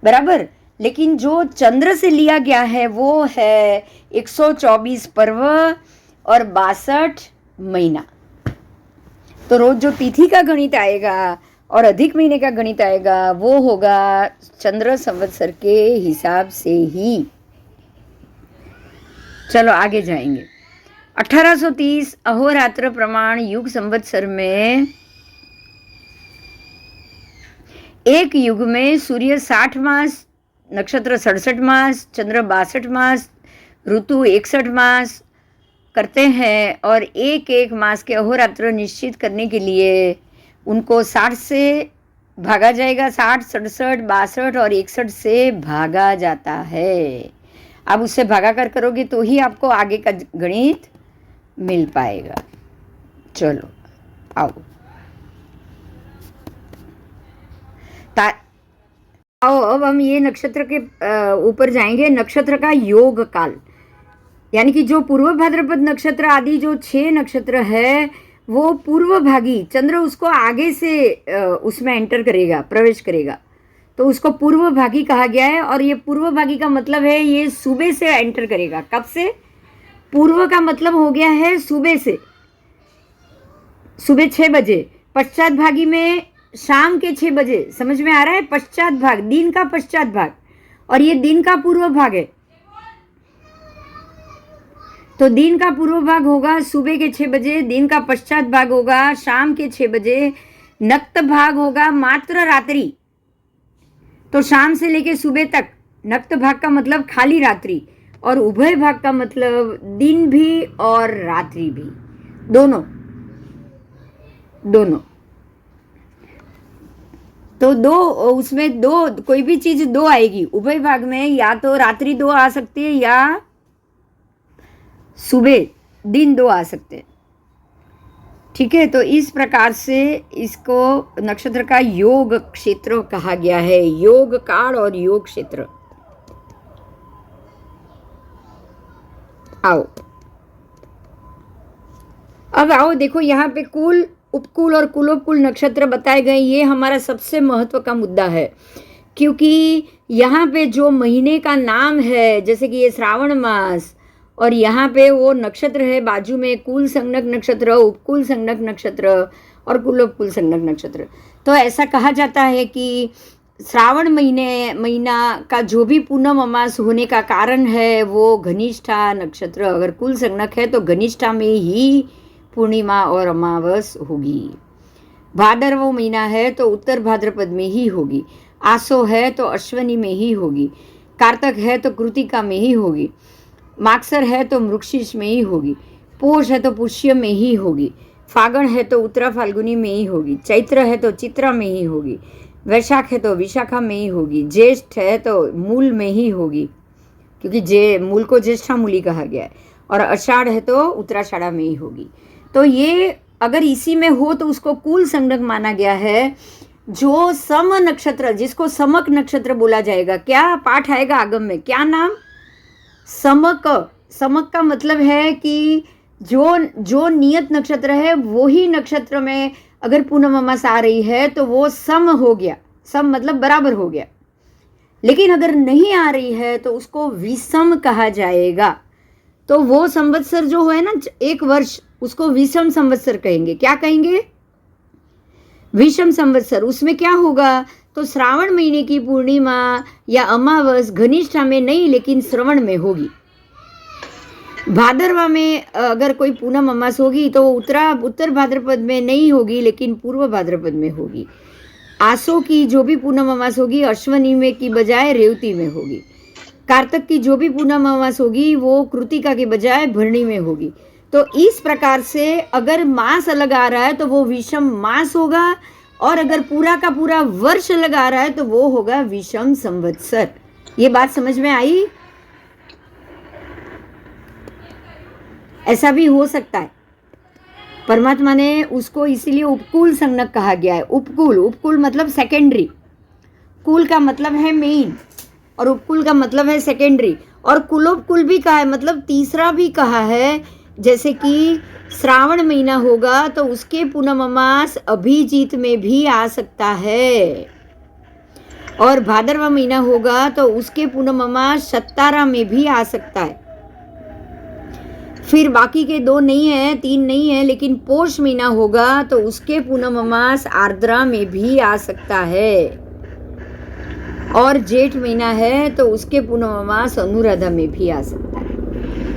बराबर। लेकिन जो चंद्र से लिया गया है वो है 124 पर्व और 62 महीना। तो रोज जो तिथि का गणित आएगा और अधिक महीने का गणित आएगा वो होगा चंद्र संवत्सर के हिसाब से ही। चलो आगे जाएंगे। 1830 अहोरात्र प्रमाण युग संवत्सर में एक युग में सूर्य 60 मास, नक्षत्र 67 मास, चंद्र 62 मास, ऋतु 61 मास करते हैं, और एक एक मास के अहोरात्र निश्चित करने के लिए उनको 60 से भागा जाएगा। 60, 67, 62 और 61 से भागा जाता है। आप उससे भागाकार करोगे तो ही आपको आगे का गणित मिल पाएगा। चलो आओ आओ अब हम ये नक्षत्र के ऊपर जाएंगे। नक्षत्र का योग काल, यानी कि जो पूर्व भाद्रपद नक्षत्र आदि जो 6 नक्षत्र है वो पूर्व भागी चंद्र उसको आगे से उसमें एंटर करेगा, प्रवेश करेगा, तो उसको पूर्व भागी कहा गया है। और ये पूर्व भागी का मतलब है ये सुबह से एंटर करेगा। कब से? पूर्व का मतलब हो गया है सुबह से, सुबह 6 बजे। पश्चात भागी में शाम के 6 बजे। समझ में आ रहा है? पश्चात भाग, दिन का पश्चात भाग, और ये दिन का पूर्व भाग है। तो दिन का पूर्व भाग होगा सुबह के 6 बजे, दिन का पश्चात भाग होगा शाम के 6 बजे, नक्त भाग होगा मात्र रात्रि, तो शाम से लेके सुबह तक। नक्त भाग का मतलब खाली रात्रि, और उभय भाग का मतलब दिन भी और रात्रि भी, दोनों। तो दो, उसमें दो, कोई भी चीज 2 आएगी उभय भाग में, या तो रात्रि 2 आ सकती है या सुबह दिन 2 आ सकते हैं। ठीक है, तो इस प्रकार से इसको नक्षत्र का योग क्षेत्र कहा गया है। योग काल और योग क्षेत्र। आओ अब आओ देखो, यहाँ पे कुल, उपकुल और कुलोपकुल नक्षत्र बताए गए। ये हमारा सबसे महत्व का मुद्दा है, क्योंकि यहाँ पे जो महीने का नाम है, जैसे कि ये श्रावण मास, और यहाँ पे वो नक्षत्र है बाजू में, कुल संज्ञक नक्षत्र, उपकुल संज्ञक नक्षत्र और कुलोपकुल संज्ञक नक्षत्र। तो ऐसा कहा जाता है कि श्रावण महीना का जो भी पूनम अमास होने का कारण है वो घनिष्ठा नक्षत्र, अगर कुल संज्ञक है तो घनिष्ठा में ही पूर्णिमा और अमावस होगी। भादरवा महीना है तो उत्तर भाद्रपद में ही होगी। आसो है तो अश्वनी में ही होगी। कार्तक है तो कृतिका में ही होगी। मागसर है तो मृगशीर्ष में ही होगी। पोष है तो पुष्य में ही होगी। फागण है तो उत्तरा फाल्गुनी में ही होगी। चैत्र है तो चित्रा में ही होगी। वैशाख है तो विशाखा में ही होगी। ज्येष्ठ है तो मूल में ही होगी, क्योंकि मूल को ज्येष्ठा मूली कहा गया है। और आषाढ़ है तो उत्तराषाढ़ा में ही होगी। तो ये अगर इसी में हो तो उसको कुल संज्ञक माना गया है। जो सम नक्षत्र, जिसको समक नक्षत्र बोला जाएगा, क्या पाठ आएगा आगम में, क्या नाम? समक। समक का मतलब है कि जो नियत नक्षत्र है वो ही नक्षत्र में अगर पूनम अमास आ रही है तो वो सम हो गया। सम मतलब बराबर हो गया। लेकिन अगर नहीं आ रही है तो उसको विषम कहा जाएगा। तो वो संवत्सर जो है ना, एक वर्ष, उसको विषम संवत्सर कहेंगे। क्या कहेंगे? विषम संवत्सर। उसमें क्या होगा? तो श्रावण महीने की पूर्णिमा या अमावस घनिष्ठा में नहीं लेकिन श्रवण में होगी। भादरवा में अगर कोई पूनम अमास होगी तो उत्तर भाद्रपद में नहीं होगी लेकिन पूर्व भाद्रपद में होगी। आसो की जो भी पूनम अमास होगी अश्वनी में की बजाय रेवती में होगी। कार्तक की जो भी पूनम अमास होगी वो कृतिका के बजाय भरणी में होगी। तो इस प्रकार से अगर मास अलग आ रहा है तो वो विषम मास होगा, और अगर पूरा का पूरा वर्ष लगा रहा है तो वो होगा विषम संवत्सर। ये बात समझ में आई? ऐसा भी हो सकता है। परमात्मा ने उसको इसीलिए उपकूल संज्ञक कहा गया है। उपकूल, उपकूल मतलब सेकेंडरी, कुल का मतलब है मेन और उपकुल का मतलब है सेकेंडरी, और कुलोपकुल भी कहा है, मतलब तीसरा भी कहा है। जैसे कि श्रावण महीना होगा तो उसके पूर्णमास अभिजीत में भी आ सकता है, और भादरवा महीना होगा तो उसके पूर्णमास सत्तारा में भी आ सकता है। फिर बाकी के 2 नहीं है, 3 नहीं है, लेकिन पोष महीना होगा तो उसके पूर्णमास आर्द्रा में भी आ सकता है, और जेठ महीना है तो उसके पूर्णमास अनुराधा में भी आ सकता है।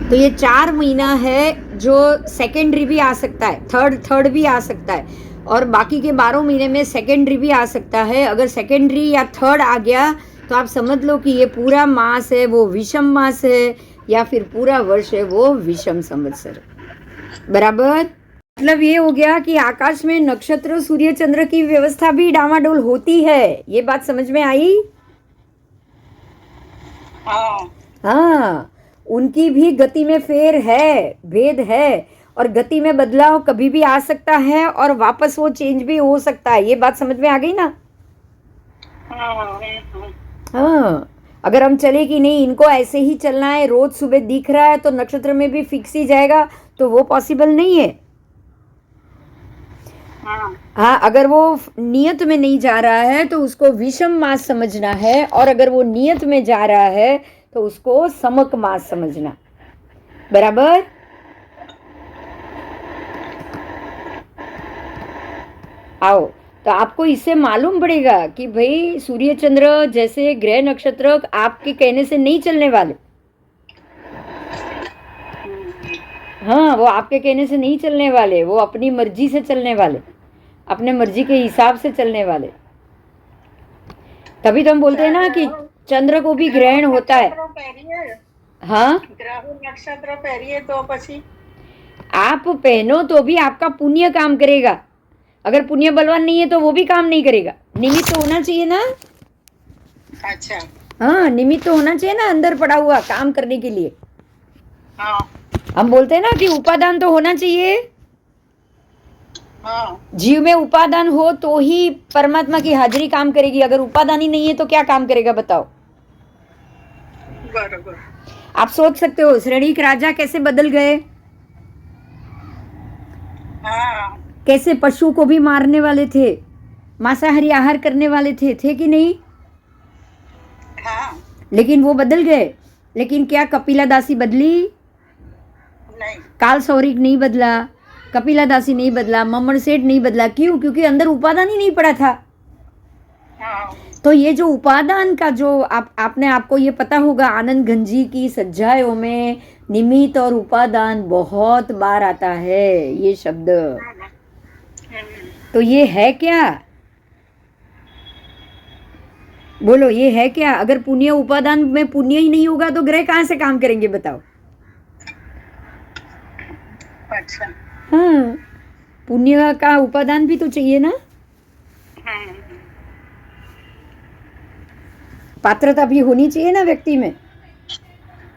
तो ये 4 महीना है जो सेकेंडरी भी आ सकता है, थर्ड भी आ सकता है, और बाकी के 12 महीने में सेकेंडरी भी आ सकता है। अगर सेकेंडरी या थर्ड आ गया तो आप समझ लो कि ये पूरा मास है वो विषम मास है, या फिर पूरा वर्ष है वो विषम संवत्सर। बराबर? मतलब ये हो गया कि आकाश में नक्षत्र सूर्य चंद्र की व्यवस्था भी डामाडोल होती है। ये बात समझ में आई? हाँ, उनकी भी गति में फेर है, भेद है, और गति में बदलाव कभी भी आ सकता है और वापस वो चेंज भी हो सकता है। ये बात समझ में आ गई ना? हाँ, अगर हम चले कि नहीं इनको ऐसे ही चलना है, रोज सुबह दिख रहा है तो नक्षत्र में भी फिक्स ही जाएगा, तो वो पॉसिबल नहीं है। हाँ, अगर वो नियत में नहीं जा रहा है तो उसको विषम मास समझना है, और अगर वो नियत में जा रहा है तो उसको समक मास समझना। बराबर? आओ, तो आपको इससे मालूम पड़ेगा कि भाई सूर्य चंद्र जैसे ग्रह नक्षत्र आपके कहने से नहीं चलने वाले। हाँ, वो आपके कहने से नहीं चलने वाले, वो अपनी मर्जी से चलने वाले, अपने मर्जी के हिसाब से चलने वाले। तभी तो हम बोलते हैं ना कि चंद्र को भी ग्रहण होता है। हाँ, ग्रह नक्षत्र पहरिए तो પછી आप पहनो तो भी आपका पुण्य काम करेगा। अगर पुण्य बलवान नहीं है तो वो भी काम नहीं करेगा। निमित्त तो होना चाहिए ना। अच्छा, हाँ, निमित्त तो होना चाहिए ना अंदर पड़ा हुआ काम करने के लिए। हाँ हम बोलते हैं ना कि उपादान तो होना चाहिए। हाँ, जीव में उपादान हो तो ही परमात्मा की हाजिरी काम करेगी। अगर उपादान ही नहीं है तो क्या काम करेगा बताओ? बराबर। आप सोच सकते हो श्रेणीक राजा कैसे बदल गए, हाँ कैसे पशु को भी मारने वाले थे, मांसाहारी आहार करने वाले थे कि नहीं? हाँ, लेकिन वो बदल गए। लेकिन क्या कपिला दासी बदली? नहीं, काल सौरिक नहीं बदला, कपिला दासी नहीं बदला, मम्मड़ सेठ नहीं बदला। क्यों? क्योंकि अंदर उपादान ही नहीं पड़ा था। हाँ तो ये जो उपादान का जो आपने आपको ये पता होगा, आनंद गंजी की सज्जायों में निमित्त और उपादान बहुत बार आता है ये शब्द। तो ये है क्या? बोलो, ये है क्या? अगर पुण्य उपादान में पुण्य ही नहीं होगा तो ग्रह कहाँ से काम करेंगे बताओ? अच्छा, हाँ, पुण्य का उपादान भी तो चाहिए ना। पात्रता भी होनी चाहिए ना व्यक्ति में।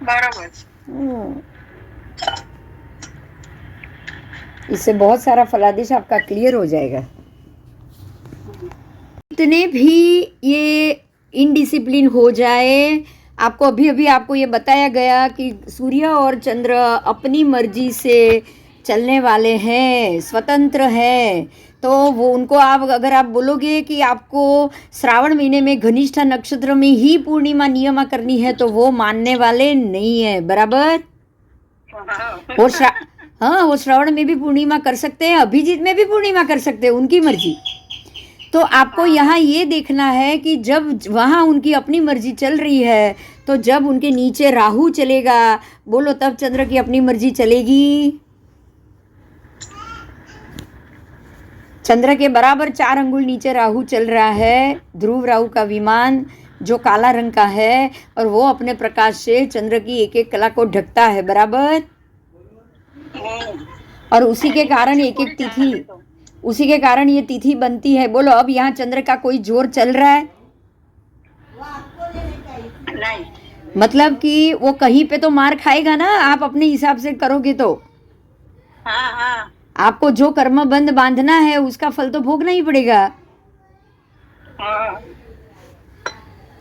बराबर। इससे बहुत सारा फलादेश आपका क्लियर हो जाएगा। इतने भी ये इनडिसिप्लिन हो जाए, आपको अभी अभी आपको ये बताया गया कि सूर्य और चंद्र अपनी मर्जी से चलने वाले हैं, स्वतंत्र हैं, तो वो उनको आप अगर आप बोलोगे कि आपको श्रावण महीने में घनिष्ठा नक्षत्र में ही पूर्णिमा नियमा करनी है तो वो मानने वाले नहीं है। बराबर? वो हाँ, वो श्रावण में भी पूर्णिमा कर सकते हैं, अभिजीत में भी पूर्णिमा कर सकते हैं, उनकी मर्जी। तो आपको यहाँ ये देखना है कि जब वहाँ उनकी अपनी मर्जी चल रही है तो जब उनके नीचे राहु चलेगा, बोलो तब चंद्र की अपनी मर्जी चलेगी? चंद्र के बराबर 4 अंगुल नीचे राहु चल रहा है, ध्रुव राहु का विमान जो काला रंग का है, और वो अपने प्रकाश से चंद्र की एक एक कला को ढकता है। बराबर? और उसी के कारण एक एक तिथि, उसी के कारण ये तिथि बनती है। बोलो अब यहाँ चंद्र का कोई जोर चल रहा है? नहीं। मतलब कि वो कहीं पे तो मार खाएगा ना, आप अपने हिसाब से करोगे तो। हाँ हाँ आपको जो कर्म बंध बांधना है उसका फल तो भोगना ही पड़ेगा। हाँ।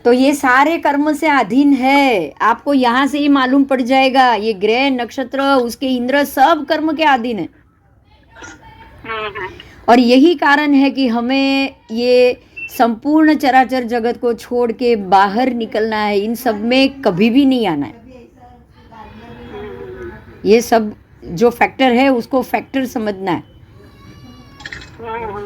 तो ये सारे कर्म से अधीन है, आपको यहाँ से ही मालूम पड़ जाएगा। ये ग्रह नक्षत्र उसके इंद्र सब कर्म के अधीन है। और यही कारण है कि हमें ये संपूर्ण चराचर जगत को छोड़ के बाहर निकलना है, इन सब में कभी भी नहीं आना है। ये सब जो फैक्टर है उसको फैक्टर समझना है।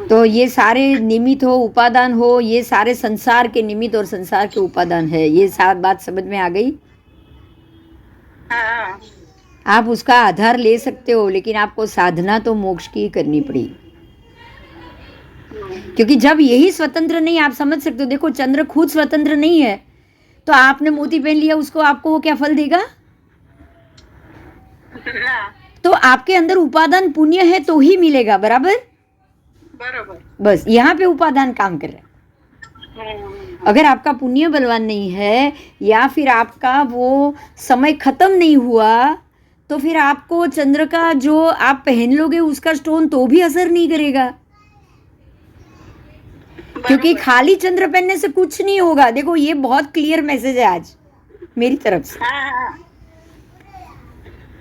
तो ये सारे निमित्त हो, उपादान हो, ये सारे संसार के निमित्त और संसार के उपादान है। ये सारी बात समझ में आ गई? हाँ। आप उसका आधार ले सकते हो, लेकिन आपको साधना तो मोक्ष की करनी पड़ेगी। क्योंकि जब यही स्वतंत्र नहीं, आप समझ सकते हो, देखो चंद्र खुद स्वतंत्र नहीं है, तो आपने मोती पहन लिया उसको, आपको वो क्या फल देगा? तो आपके अंदर उपादान पुण्य है तो ही मिलेगा, बराबर? बराबर। बस यहाँ पे उपादान काम कर रहा है। अगर आपका पुण्य बलवान नहीं है या फिर आपका वो समय खत्म नहीं हुआ, तो फिर आपको चंद्र का जो आप पहन लोगे उसका स्टोन तो भी असर नहीं करेगा। क्योंकि खाली चंद्र पहनने से कुछ नहीं होगा। देखो ये बहुत क्लियर मैसेज है आज मेरी तरफ से।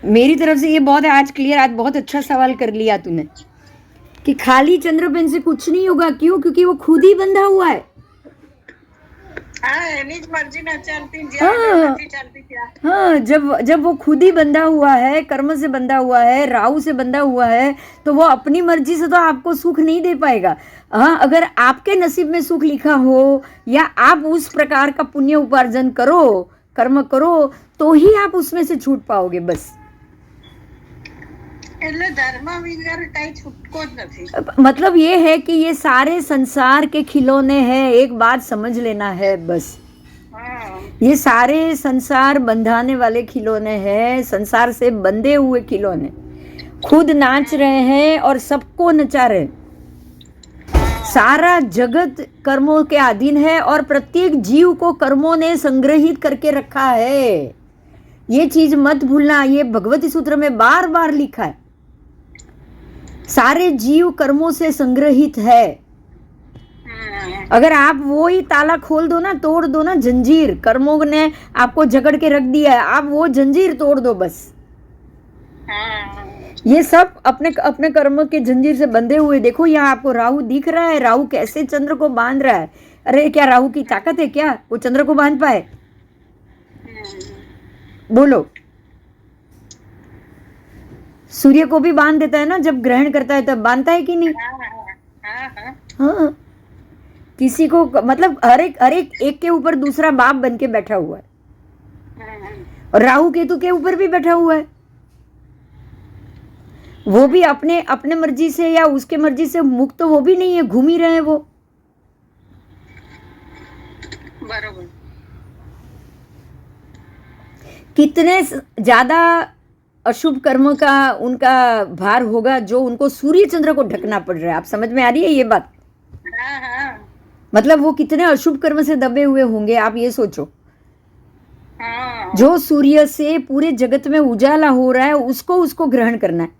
मेरी तरफ से ये बहुत है आज क्लियर। आज बहुत अच्छा सवाल कर लिया तूने कि खाली चंद्र पहन से कुछ नहीं होगा। क्यों? क्योंकि वो खुद ही बंधा हुआ है। हाँ, जब वो खुद ही बंधा हुआ है, कर्म से बंधा हुआ है, राहु से बंधा हुआ है, तो वो अपनी मर्जी से तो आपको सुख नहीं दे पाएगा। हाँ, अगर आपके नसीब में सुख लिखा हो या आप उस प्रकार का पुण्य उपार्जन करो, कर्म करो, तो ही आप उसमें से छूट पाओगे। बस मतलब ये है कि ये सारे संसार के खिलौने हैं, एक बात समझ लेना है बस। ये सारे संसार बंधाने वाले खिलौने हैं, संसार से बंधे हुए खिलौने। खुद नाच रहे हैं और सबको नचा रहे हैं। सारा जगत कर्मों के अधीन है और प्रत्येक जीव को कर्मों ने संग्रहित करके रखा है। ये चीज मत भूलना, ये भगवती सूत्र में बार बार लिखा है। सारे जीव कर्मों से संग्रहित है। अगर आप वो ही ताला खोल दो ना, तोड़ दो ना, जंजीर कर्मों ने आपको जकड़ के रख दिया है, आप वो जंजीर तोड़ दो बस। ये सब अपने अपने कर्म के जंजीर से बंधे हुए। देखो यहाँ आपको राहु दिख रहा है, राहु कैसे चंद्र को बांध रहा है। अरे क्या राहु की ताकत है क्या वो चंद्र को बांध पाए? बोलो। सूर्य को भी बांध देता है ना, जब ग्रहण करता है तब बांधता है कि नहीं? हाँ, किसी को मतलब हर एक के ऊपर दूसरा बाप बन के बैठा हुआ है। और राहु केतु के ऊपर भी बैठा हुआ है। वो भी अपने मर्जी से या उसके मर्जी से मुक्त तो वो भी नहीं है, घूम ही रहे हैं वो। बराबर। कितने ज्यादा अशुभ कर्म का उनका भार होगा जो उनको सूर्य चंद्र को ढकना पड़ रहा है। आप समझ में आ रही है ये बात? मतलब वो कितने अशुभ कर्म से दबे हुए होंगे, आप ये सोचो। जो सूर्य से पूरे जगत में उजाला हो रहा है उसको ग्रहण करना है।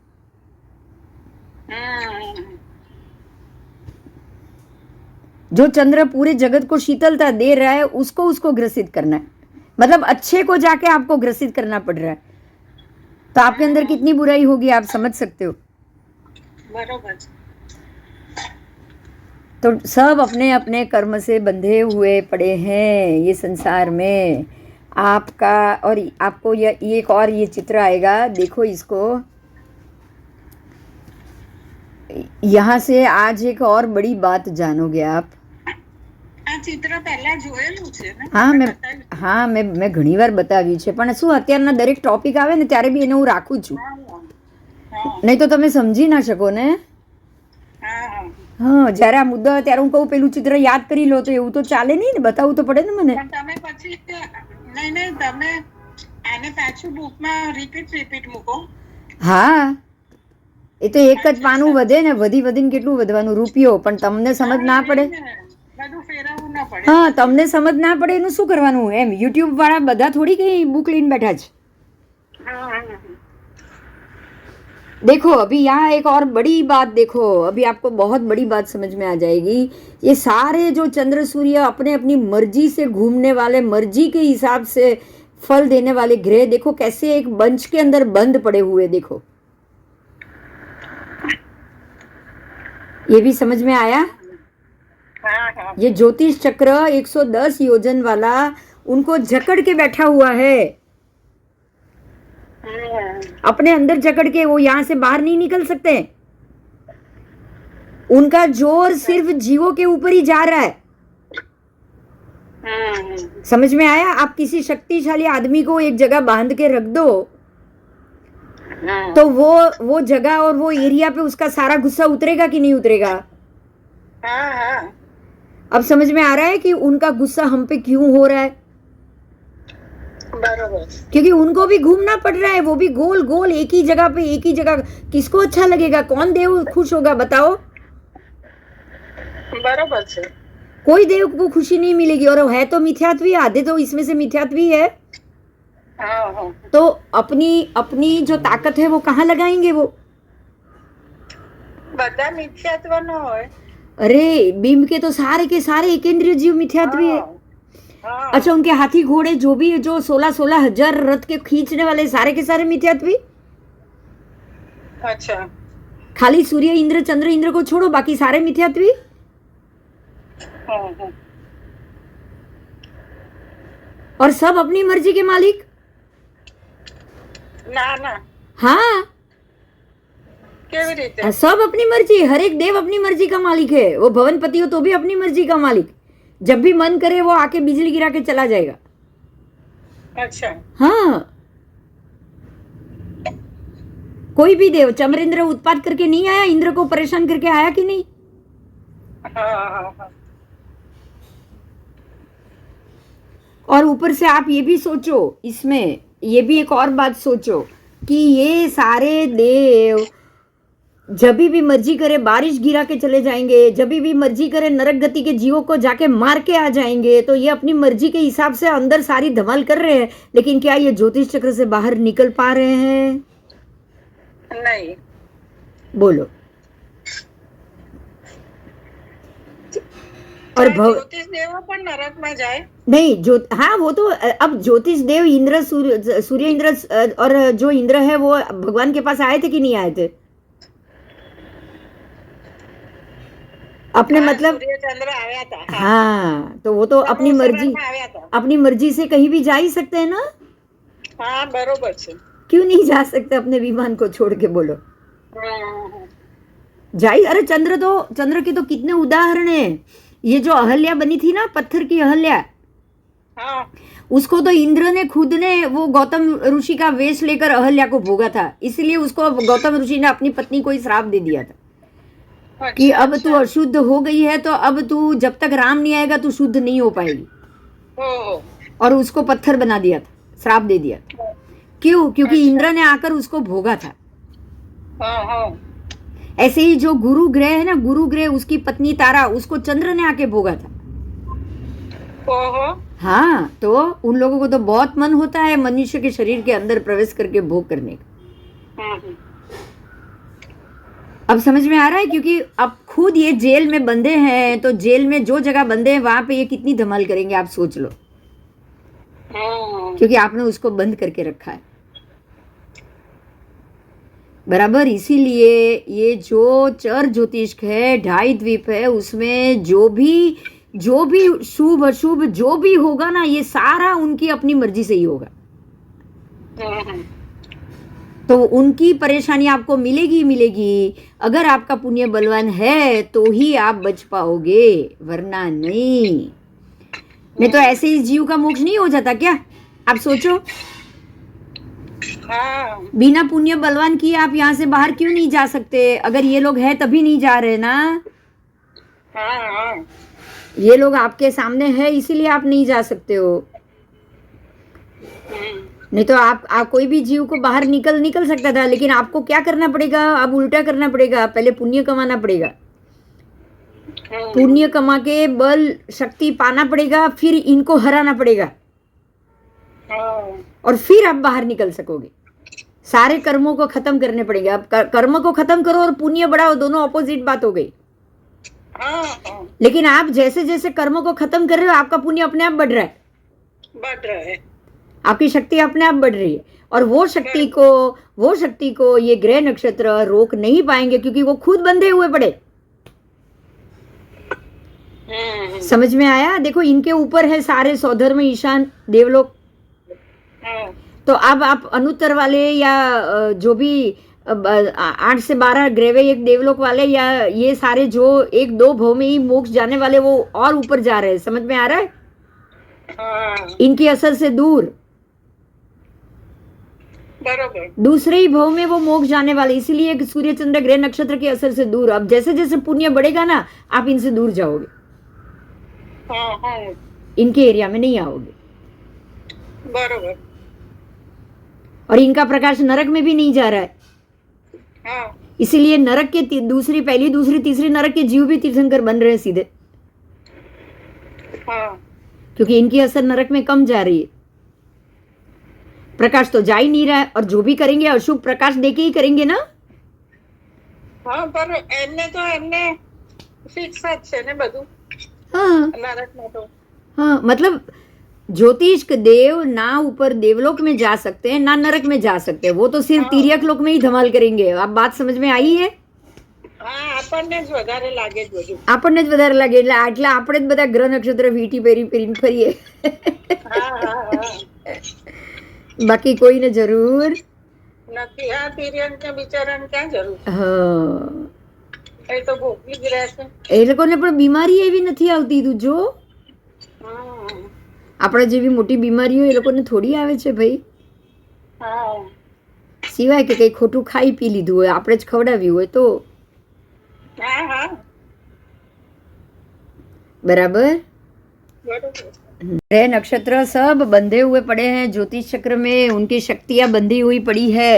जो चंद्र पूरे जगत को शीतलता दे रहा है उसको ग्रसित करना है। मतलब अच्छे को जाके आपको ग्रसित करना पड़ रहा है, तो आपके अंदर कितनी बुराई होगी आप समझ सकते हो। बरोबर। तो सब अपने अपने कर्म से बंधे हुए पड़े हैं ये संसार में। आपका और आपको ये एक और ये चित्र आएगा, देखो इसको। यहाँ से आज एक और बड़ी बात जानोगे आप। ચિત્ર પહેલા જોયેલું છે ને? હા મેં ઘણી વાર બતાવ્યું છે, પણ શું અત્યારના દરેક ટોપિક આવે ને ત્યારે બી એને હું રાખું છું, નહીં તો તમે સમજી ના શકો ને. હા, જ્યારે આ મુદ્દો ત્યારે હું કહું પેલું ચિત્ર યાદ કરી લો, તો એવું તો ચાલે નહીં ને, બતાવવું તો પડે ને મને. તમે પછી નહીં તમે આને પાછું બુકમાં રિપીટ મૂકો હા, એ તો એક જ પાનું વધે ને, વધી વધીને કેટલું વધવાનું, રૂપિયો. પણ તમને સમજ ના પડે. બધું ફેરવવું ના પડે. હા, તમને સમજ ના પડે એનું શું કરવાનું? એમ યુટ્યુબ વાળા બધા થોડી કઈ बुक લઈને बैठा છે. हाँ, हाँ, देखो अभी यहाँ एक और बड़ी बात देखो, अभी आपको बहुत बड़ी बात समझ में आ जाएगी. ये सारे जो चंद्र सूर्य अपने अपनी मर्जी से घूमने वाले, मर्जी के हिसाब से फल देने वाले ग्रह, देखो कैसे एक बंच के अंदर बंद पड़े हुए. देखो, ये भी समझ में आया? हाँ, हाँ. ये ज्योतिष चक्र 110 योजन वाला उनको जकड़ के बैठा हुआ है, अपने अंदर जकड़ के. वो यहाँ से बाहर नहीं निकल सकते. उनका जोर सिर्फ जीवों के ऊपर ही जा रहा है. समझ में आया? आप किसी शक्तिशाली आदमी को एक जगह बांध के रख दो, तो वो जगह और वो एरिया पे उसका सारा गुस्सा उतरेगा कि नहीं उतरेगा? हाँ, हाँ. अब समझ में आ रहा है कि उनका गुस्सा हम पे क्यों हो रहा है? बरोबर. क्योंकि उनको भी घूमना पड़ रहा है, वो भी गोल गोल एक ही जगह पे, एक ही जगह. किसको अच्छा लगेगा? कौन देव खुश होगा बताओ? बरोबर से. कोई देव को खुशी नहीं मिलेगी. और है तो मिथ्यात्वी, आधे तो इसमें से मिथ्यात्वी है. हाँ, हाँ. तो अपनी अपनी जो ताकत है वो कहाँ लगाएंगे वो? બધા મિથ્યાત્વ ન હોય. अरे बिंब के तो सारे के सारे एकेंद्रीय जीव मिथ्यात्वी है. हाँ. अच्छा, उनके हाथी घोड़े जो भी, जो 16-16 हजार रथ के खींचने वाले, सारे के सारे मिथ्यात्वी. अच्छा. खाली सूर्य इंद्र चंद्र इंद्र को छोड़ो, बाकी सारे मिथ्यात्वी. हाँ, हाँ. और सब अपनी मर्जी के मालिक. ના ના. हाँ, કેવી રીતે? सब अपनी मर्जी. हर एक देव अपनी मर्जी का मालिक है. वो भवनपति हो तो भी अपनी मर्जी का मालिक. जब भी मन करे वो आके बिजली गिरा के चला जाएगा. अच्छा. हाँ, कोई भी देव, चमरेंद्र उत्पात करके नहीं आया, इंद्र को परेशान करके आया कि नहीं? हाँ, हाँ, हाँ. और ऊपर से आप ये भी सोचो, इसमें ये भी एक और बात सोचो कि ये सारे देव जब भी मर्जी करे बारिश गिरा के चले जाएंगे, जब भी मर्जी करे नरक गति के जीवों को जाके मार के आ जाएंगे. तो ये अपनी मर्जी के हिसाब से अंदर सारी धमाल कर रहे हैं, लेकिन क्या ये ज्योतिष चक्र से बाहर निकल पा रहे हैं? नहीं. बोलो. और જ્યોતિષ દેવો પણ નરકમાં જાય. नहीं, हाँ वो तो अब ज्योतिष देव इंद्र, सूर्य इंद्र और जो इंद्र है वो भगवान के पास आए थे कि नहीं आए थे? अपने मतलब સૂર્ય ચંદ્ર આવ્યા હતા. हाँ, तो वो तो अपनी मर्जी, આવ્યા હતા. अपनी मर्जी से कहीं भी जा ही सकते हैं ना. हाँ, बरोबर છે. क्यों नहीं जा सकते अपने विमान को छोड़ के? बोलो. हाँ, जाई. अरे चंद्र के तो कितने उदाहरण हैं. ये जो अहल्या बनी थी ना, पत्थर की अहल्या, हाँ. उसको तो इंद्र ने खुद ने वो गौतम ऋषि का वेश लेकर अहल्या को भोगा था. इसलिए उसको गौतम ऋषि ने अपनी पत्नी को ही श्राप दे दिया था कि अब तू अशुद्ध हो गई है, तो अब तू जब तक राम नहीं आएगा तू शुद्ध नहीं हो पाएगी. ओह. और उसको पत्थर बना दिया था, श्राप दे दिया था. क्यों? क्योंकि इंद्र ने आकर उसको भोगा था. हाँ, हाँ. ऐसे ही जो गुरु ग्रह है ना, गुरु ग्रह, उसकी पत्नी तारा, उसको चंद्र ने आके भोगा था. ओहो. हाँ, तो उन लोगों को तो बहुत मन होता है मनुष्य के शरीर के अंदर प्रवेश करके भोग करने का. हम्म. अब समझ में आ रहा है? क्योंकि अब खुद ये जेल में बंधे हैं, तो जेल में जो जगह बंधे हैं वहां पे ये कितनी धमाल करेंगे आप सोच लो. क्योंकि आपने उसको बंद करके रखा है. बराबर. इसीलिए ये जो चर ज्योतिष है, 2.5 द्वीप है, उसमें जो भी शुभ अशुभ जो भी होगा ना, ये सारा उनकी अपनी मर्जी से ही होगा. तो उनकी परेशानी आपको मिलेगी. अगर आपका पुण्य बलवान है तो ही आप बच पाओगे, वरना नहीं तो ऐसे ही जीव का मोक्ष नहीं हो जाता क्या? आप सोचो. हाँ. बिना पुण्य बलवान किए आप यहाँ से बाहर क्यों नहीं जा सकते? अगर ये लोग हैं तभी नहीं जा रहे ना. हाँ, हाँ. ये लोग आपके सामने है, इसीलिए आप नहीं जा सकते हो. नहीं तो आप कोई भी जीव को बाहर निकल सकता था, लेकिन आपको क्या करना पड़ेगा? अब उल्टा करना पड़ेगा, पहले पुण्य कमाना पड़ेगा, पुण्य कमा के बल शक्ति पाना पड़ेगा, फिर इनको हराना पड़ेगा, और फिर आप बाहर निकल सकोगे। सारे कर्मों को खत्म करने पड़ेंगे। आप कर्म को खत्म करो और पुण्य बढ़ाओ, दोनों ऑपोजिट बात हो गई। लेकिन आप जैसे जैसे कर्मों को खत्म कर रहे हो, आपका पुण्य अपने आप बढ़ रहा है, आपकी शक्ति अपने आप बढ़ रही है, और वो शक्ति को ये ग्रह नक्षत्र रोक नहीं पाएंगे, क्योंकि वो खुद बंधे हुए पड़े। समझ में आया? देखो, इनके ऊपर है सारे सौधर्म ईशान देवलोक। तो अब आप अनुत्तर वाले या जो भी 8 से 12 ग्रह एक देवलोक वाले, या ये सारे जो 1-2 भव में ही मोक्ष जाने वाले, वो और ऊपर जा रहे हैं। समझ में आ रहा है? इनकी असर से दूर, बराबर, दूसरे ही भव में वो मोक्ष जाने वाले, इसीलिए सूर्य चंद्र ग्रह नक्षत्र की असर से दूर। अब जैसे जैसे पुण्य बढ़ेगा ना, आप इनसे दूर जाओगे, इनके एरिया में नहीं आओगे, बराबर। और इनका प्रकाश नरक में भी नहीं जा रहा है, इसीलिए नरक के पहली दूसरी तीसरी नरक के जीव भी तीर्थंकर बन रहे हैं सीधे, क्योंकि इनकी असर नरक में कम जा रही है। प्रकाश तो जा ही नहीं रहा है, और जो भी करेंगे अशुभ प्रकाश देके ही करेंगे ना। पर एमने फिक्स है ने બધું। नरक में तो मतलब ज्योतिष देव ना ऊपर देवलोक में जा सकते हैं, ना नरक में जा सकते हैं, वो तो सिर्फ तिर्यक लोक में ही धमाल करेंगे। आप बात समझ में आई है? આપણને જ વધારે લાગે એટલે આપણે જ બધા ગ્રહ નક્ષત્ર વીટી પહેરીને ફરીએ, બાકી કોઈને જરૂર નથી। તિર્યક કે બિચારાને ક્યાં જરૂર? એ તો ભોગવી જ રહેશે। એ લોકોને પણ બીમારી એવી નથી આવતી, તું જો। આપણા જેવી મોટી બીમારીઓ એ લોકોને થોડી આવે છે ભાઈ, સિવાય કે કઈ ખોટું ખાઈ પી લીધું હોય, આપણે જ ખવડાવ્યું હોય તો। बराबर। ग्रह नक्षत्र सब बंधे हुए पड़े हैं ज्योतिष चक्र में, उनकी शक्तियां बंधी हुई पड़ी है।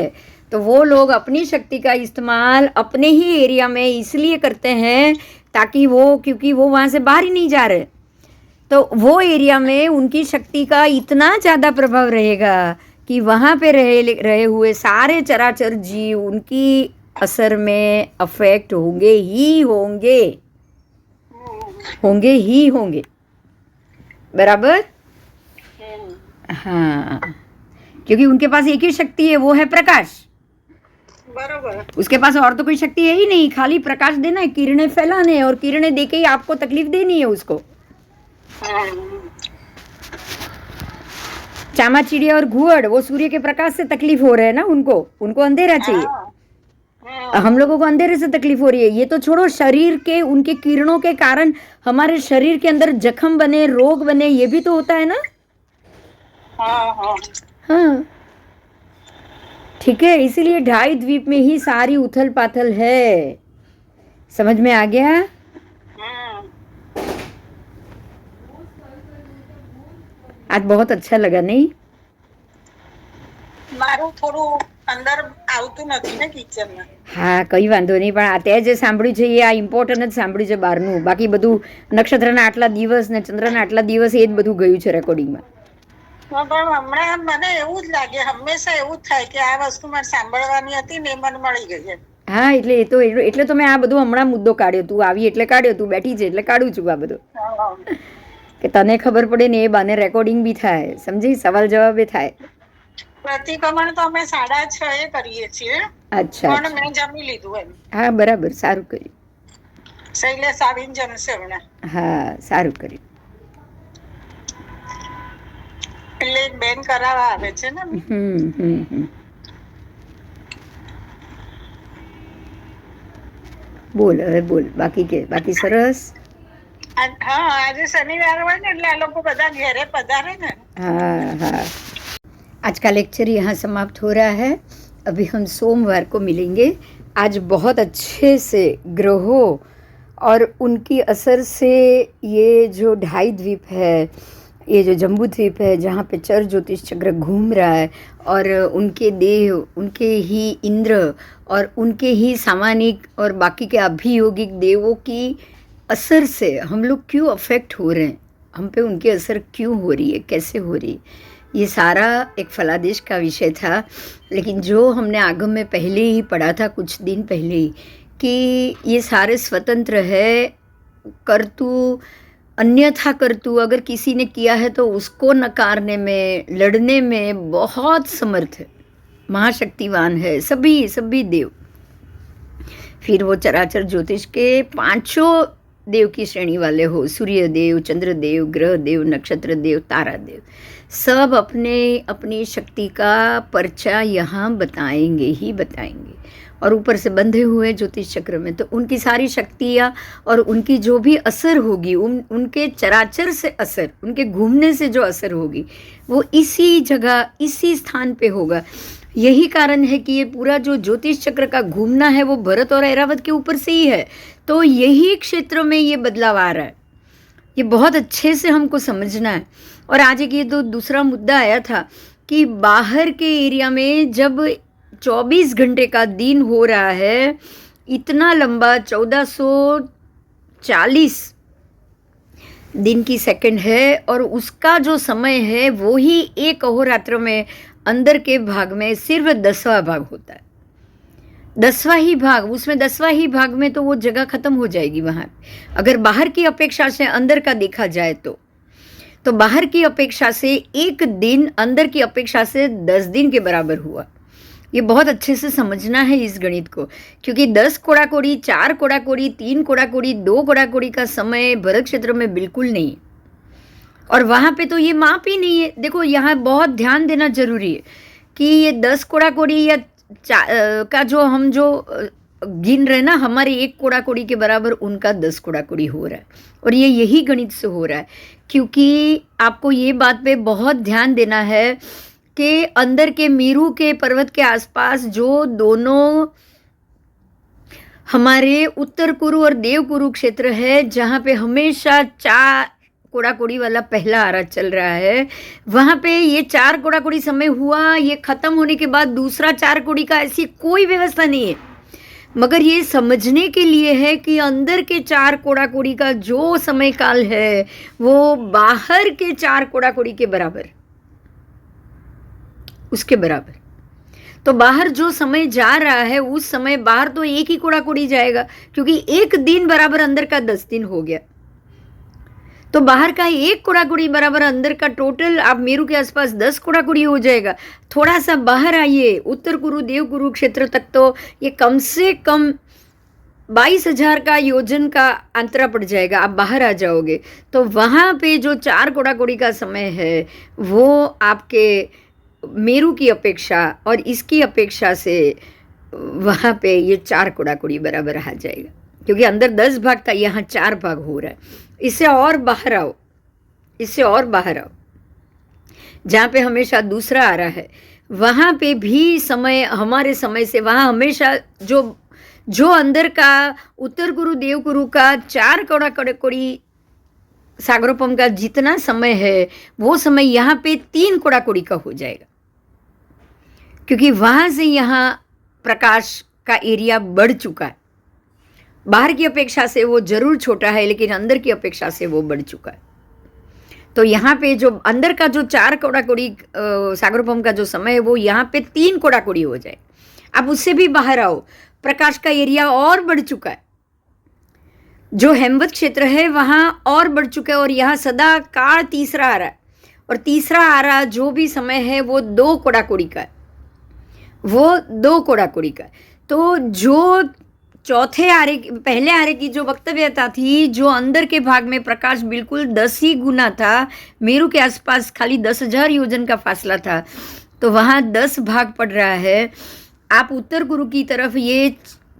तो वो लोग अपनी शक्ति का इस्तेमाल अपने ही एरिया में इसलिए करते हैं ताकि क्योंकि वो वहां से बाहर ही नहीं जा रहे, तो वो एरिया में उनकी शक्ति का इतना ज़्यादा प्रभाव रहेगा कि वहाँ पे रहे हुए सारे चराचर जीव उनकी असर में अफेक्ट होंगे ही होंगे। बराबर? हाँ, क्योंकि उनके पास एक ही शक्ति है, वो है प्रकाश। बराबर। उसके पास और तो कोई शक्ति है ही नहीं, खाली प्रकाश देना है, किरणें फैलाने, और किरणें देके ही आपको तकलीफ देनी है उसको। चामा चिड़िया और घुअड़, वो सूर्य के प्रकाश से तकलीफ हो रहे हैं ना, उनको अंधेरा चाहिए। हम लोगों को अंधेरे से तकलीफ हो रही है। ये तो छोड़ो, शरीर के उनके किरणों के कारण हमारे शरीर के अंदर जख्म बने, रोग बने, ये भी तो होता है ना। हाँ, ठीक है, इसीलिए 2.5 द्वीप में ही सारी उथल पाथल है। समझ में आ गया? आज बहुत अच्छा लगा नहीं? મારું થોડું અંદર આવતું નથી ને કિચનમાં। હા, કઈ વાંધો નહીં, પણ આ તે જે સાંભળ્યું છે એ આ ઇમ્પોર્ટન્ટ જ સાંભળ્યું છે બહારનું, બાકી બધું નક્ષત્રના આટલા દિવસ ને ચંદ્રના આટલા દિવસ એ જ બધું ગયું છે રેકોર્ડિંગમાં। પણ હમણાં મને એવું જ લાગે, હંમેશા એવું જ થાય કે આ વસ્તુ મારે સાંભળવાની હતી ને એ મને મળી ગઈ। હા, એટલે તો મેં આ બધું હમણાં મુદ્દો કાઢ્યો, તું આવી એટલે કાઢ્યો, તું બેઠી છે એટલે કાઢું છું આ બધું, કે તને ખબર પડે ને એ બાને રેકોર્ડિંગ બી થાય, સમજી? સવાલ જવાબ એ થાય। પ્રતિક્રમણ તો અમે 6:30 કરીએ છીએ। અચ્છા, પણ મેં જમી લીધું એમ। હા, બરાબર, સારું કર્યું। શૈલેષ આવીને જમશે હમણાં। હા, સારું કર્યું। એટલે એક બેન કરાવવા આવે છે ને। બોલ, હવે બોલ, બાકી સરસ। હા, આજે શનિવાર હોય ને એટલે આ લોકો બધા ઘરે પધારે ને। हाँ, आज का लेक्चर यहाँ समाप्त हो रहा है। अभी हम सोमवार को मिलेंगे। आज बहुत अच्छे से ग्रहों और उनकी असर से ये जो 2.5 द्वीप है, ये जो जम्बू द्वीप है जहाँ पे चर ज्योतिष चक्र घूम रहा है और उनके देव, उनके ही इंद्र और उनके ही सामानिक और बाकी के अभियोगिक देवों की असर से हम लोग क्यों अफेक्ट हो रहे हैं, हम पे उनकी असर क्यों हो रही है, कैसे हो रही है, ये सारा एक फलादेश का विषय था। लेकिन जो हमने आगम में पहले ही पढ़ा था कुछ दिन पहले ही कि ये सारे स्वतंत्र है, कर्तु अन्यथा कर्तु अगर किसी ने किया है तो उसको नकारने में, लड़ने में बहुत समर्थ है, महाशक्तिवान है सभी देव। फिर वो चराचर ज्योतिष के पांचों देव की श्रेणी वाले हो, सूर्य देव, चंद्र देव, ग्रह देव, नक्षत्र देव, तारा देव, सब अपने अपनी शक्ति का पर्चा यहाँ बताएंगे ही बताएंगे। और ऊपर से बंधे हुए ज्योतिष चक्र में तो उनकी सारी शक्तियाँ और उनकी जो भी असर होगी, उनके चराचर से असर, उनके घूमने से जो असर होगी वो इसी जगह इसी स्थान पे होगा। यही कारण है कि ये पूरा जो ज्योतिष चक्र का घूमना है वो भरत और ऐरावत के ऊपर से ही है। तो यही क्षेत्र में ये बदलाव आ रहा है, ये बहुत अच्छे से हमको समझना है। और आज एक ये तो दूसरा मुद्दा आया था कि बाहर के एरिया में जब 24 घंटे का दिन हो रहा है, इतना लंबा 1440 दिन की सेकंड है और उसका जो समय है वो ही एक अहोरात्र में अंदर के भाग में सिर्फ 10वां भाग होता है। 10वां ही भाग, उसमें 10वां ही भाग में तो वो जगह खत्म हो जाएगी वहाँ। अगर बाहर की अपेक्षा से अंदर का देखा जाए तो बाहर की अपेक्षा से एक दिन अंदर की अपेक्षा से 10 दिन के बराबर हुआ। ये बहुत अच्छे से समझना है इस गणित को, क्योंकि 10 कोड़ा कोड़ी, 4 कोड़ा कोड़ी, 3 कोड़ा कोड़ी, 2 कोड़ा कोड़ी का समय भरत क्षेत्र में बिल्कुल नहीं है। और वहाँ पे तो ये माप ही नहीं है। देखो यहाँ बहुत ध्यान देना जरूरी है कि ये 10 कोड़ा कोड़ी या का जो हम जो गिन रहे ना, हमारे 1 कोड़ा कोड़ी के बराबर उनका 10 कोड़ा कोड़ी हो रहा है। और ये यही गणित से हो रहा है, क्योंकि आपको ये बात पे बहुत ध्यान देना है कि अंदर के मेरू के पर्वत के आसपास जो दोनों हमारे उत्तर कुरु और देव कुरु क्षेत्र है, जहाँ पे हमेशा 4 कोड़ा कोड़ी वाला पहला आरा चल रहा है, वहाँ पे ये 4 कोड़ा कोड़ी समय हुआ, ये खत्म होने के बाद दूसरा 4 कोड़ी का ऐसी कोई व्यवस्था नहीं है। मगर ये समझने के लिए है कि अंदर के 4 कोड़ा कोड़ी का जो समय काल है वो बाहर के 4 कोड़ा कोड़ी के बराबर, उसके बराबर। तो बाहर जो समय जा रहा है उस समय बाहर तो 1 ही कोड़ा कोड़ी जाएगा, क्योंकि एक दिन बराबर अंदर का 10 दिन हो गया। तो बाहर का 1 कोड़ा कोड़ी बराबर अंदर का टोटल आप मेरू के आसपास 10 कोड़ा कोड़ी हो जाएगा। थोड़ा सा बाहर आइए उत्तर कुरु देव कुरु क्षेत्र तक, तो ये कम से कम 22,000 का योजन का अंतरा पड़ जाएगा। आप बाहर आ जाओगे तो वहाँ पे जो 4 कोड़ा कोड़ी का समय है वो आपके मेरू की अपेक्षा और इसकी अपेक्षा से वहाँ पे ये 4 कोड़ा कोड़ी बराबर आ जाएगा, क्योंकि अंदर 10 भाग था, यहाँ 4 भाग हो रहा है। इससे और बाहर आओ, इससे और बाहर आओ, जहाँ पे हमेशा दूसरा आ रहा है वहाँ पे भी समय हमारे समय से वहाँ हमेशा जो अंदर का उत्तर गुरु देव गुरु का 4 कोड़ा कोड़ी सागरोपम का जितना समय है वो समय यहाँ पे 3 कोड़ा कोड़ी का हो जाएगा, क्योंकि वहाँ से यहाँ प्रकाश का एरिया बढ़ चुका है। बाहर की अपेक्षा से वो जरूर छोटा है, लेकिन अंदर की अपेक्षा से वो बढ़ चुका है। तो यहाँ पे जो अंदर का जो 4 कोड़ा कोड़ी सागरोपम का जो समय है वो यहाँ पे 3 कोड़ा कोड़ी हो जाए। अब उससे भी बाहर आओ, प्रकाश का एरिया और बढ़ चुका है। जो हेमवत क्षेत्र है वहाँ और बढ़ चुका है और यहाँ सदा काल तीसरा आ रहा है, और तीसरा आ रहा जो भी समय है वो 2 कोड़ा कोड़ी का है, वो 2 कोड़ा कोड़ी का है। तो जो चौथे आरे पहले आरे की जो वक्तव्यता थी, जो अंदर के भाग में प्रकाश बिल्कुल 10 ही गुना था, मेरू के आसपास खाली 10,000 योजन का फासला था, तो वहाँ 10 भाग पड़ रहा है। आप उत्तर गुरु की तरफ ये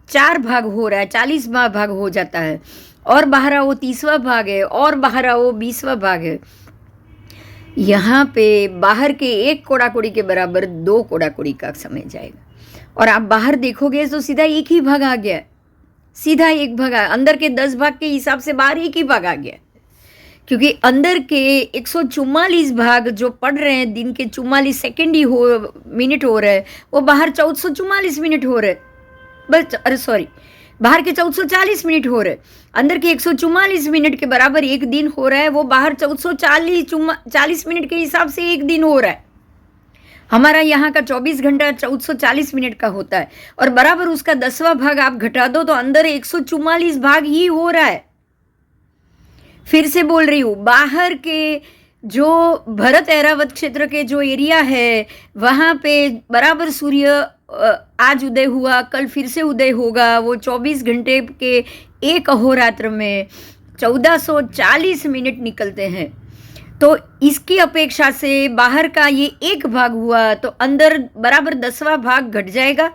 4 भाग हो रहा है, 40 भाग हो जाता है, और बाहर आओ 30वां भाग है, और बाहर आओ 20वां भाग है। यहाँ पे बाहर के 1 कोड़ा कोड़ी के बराबर 2 कोड़ा कोड़ी का समय जाएगा, और आप बाहर देखोगे तो सीधा 1 ही भाग आ गया, सीधा 1 भाग अंदर के 10 भाग के हिसाब से बाहर 1 ही भाग आ गया, क्योंकि अंदर के 144 भाग जो पढ़ रहे हैं, दिन के 44 सेकेंड ही मिनट हो रहे हैं, वो बाहर 1444 मिनट हो रहे, बस अरे सॉरी, बाहर के 1440 मिनट हो रहे, अंदर के 144 मिनट के बराबर एक दिन हो रहा है, वो बाहर 1440 मिनट के हिसाब से एक दिन हो रहा है। हमारा यहाँ का 24 घंटा 1440 मिनट का होता है, और बराबर उसका 10वां भाग आप घटा दो तो अंदर 144 भाग ही हो रहा है। फिर से बोल रही हूँ, बाहर के जो भरत ऐरावत क्षेत्र के जो एरिया है, वहाँ पे बराबर सूर्य आज उदय हुआ, कल फिर से उदय होगा, वो 24 घंटे के एक अहोरात्र में 1440 मिनट निकलते हैं। तो इसकी अपेक्षा से बाहर का ये एक भाग हुआ तो अंदर बराबर 10वां भाग घट जाएगा।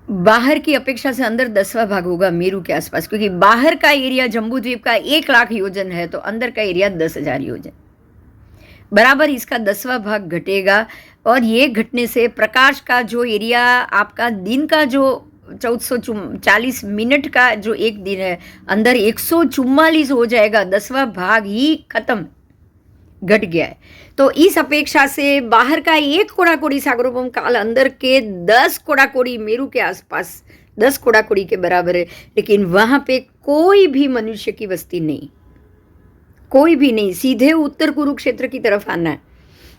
बाहर की अपेक्षा से अंदर 10वां भाग होगा मेरू के आसपास, क्योंकि बाहर का एरिया जम्बू द्वीप का 1 लाख योजन है, तो अंदर का एरिया 10,000 योजन, बराबर इसका 10वां भाग घटेगा। और ये घटने से प्रकाश का जो एरिया आपका दिन का जो 1440 मिनट का जो एक दिन है, अंदर 144 हो जाएगा, 10वां भाग ही खत्म, घट गया है। तो इस अपेक्षा से बाहर का 1 कोड़ाकोड़ी सागरोपम काल अंदर के 10 कोड़ाकोड़ी मेरू के आसपास 10 कोड़ाकोड़ी के बराबर है, लेकिन वहां पे कोई भी मनुष्य की बस्ती नहीं, कोई भी नहीं। सीधे उत्तर कुरुक्षेत्र की तरफ आना है,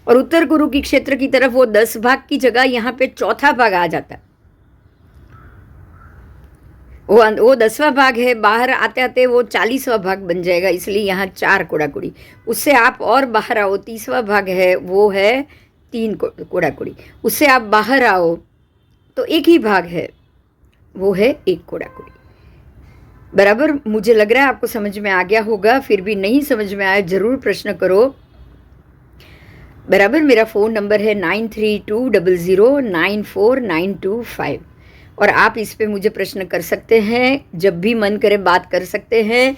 और उत्तर कुरु की क्षेत्र की तरफ वो 10 भाग की जगह यहाँ पे 4था भाग आ जाता है। वो 10वां भाग है, बाहर आते आते वो 40वां भाग बन जाएगा, इसलिए यहाँ 4 कोड़ाकोड़ी। उससे आप और बाहर आओ, 30वां भाग है, वो है 3 कोड़ाकोड़ी। उससे आप बाहर आओ तो एक ही भाग है, वो है 1 कोड़ाकोड़ी। बराबर, मुझे लग रहा है आपको समझ में आ गया होगा। फिर भी नहीं समझ में आया जरूर प्रश्न करो। बराबर, मेरा फ़ोन नंबर है 9320094925, और आप इस पे मुझे प्रश्न कर सकते हैं, जब भी मन करे बात कर सकते हैं।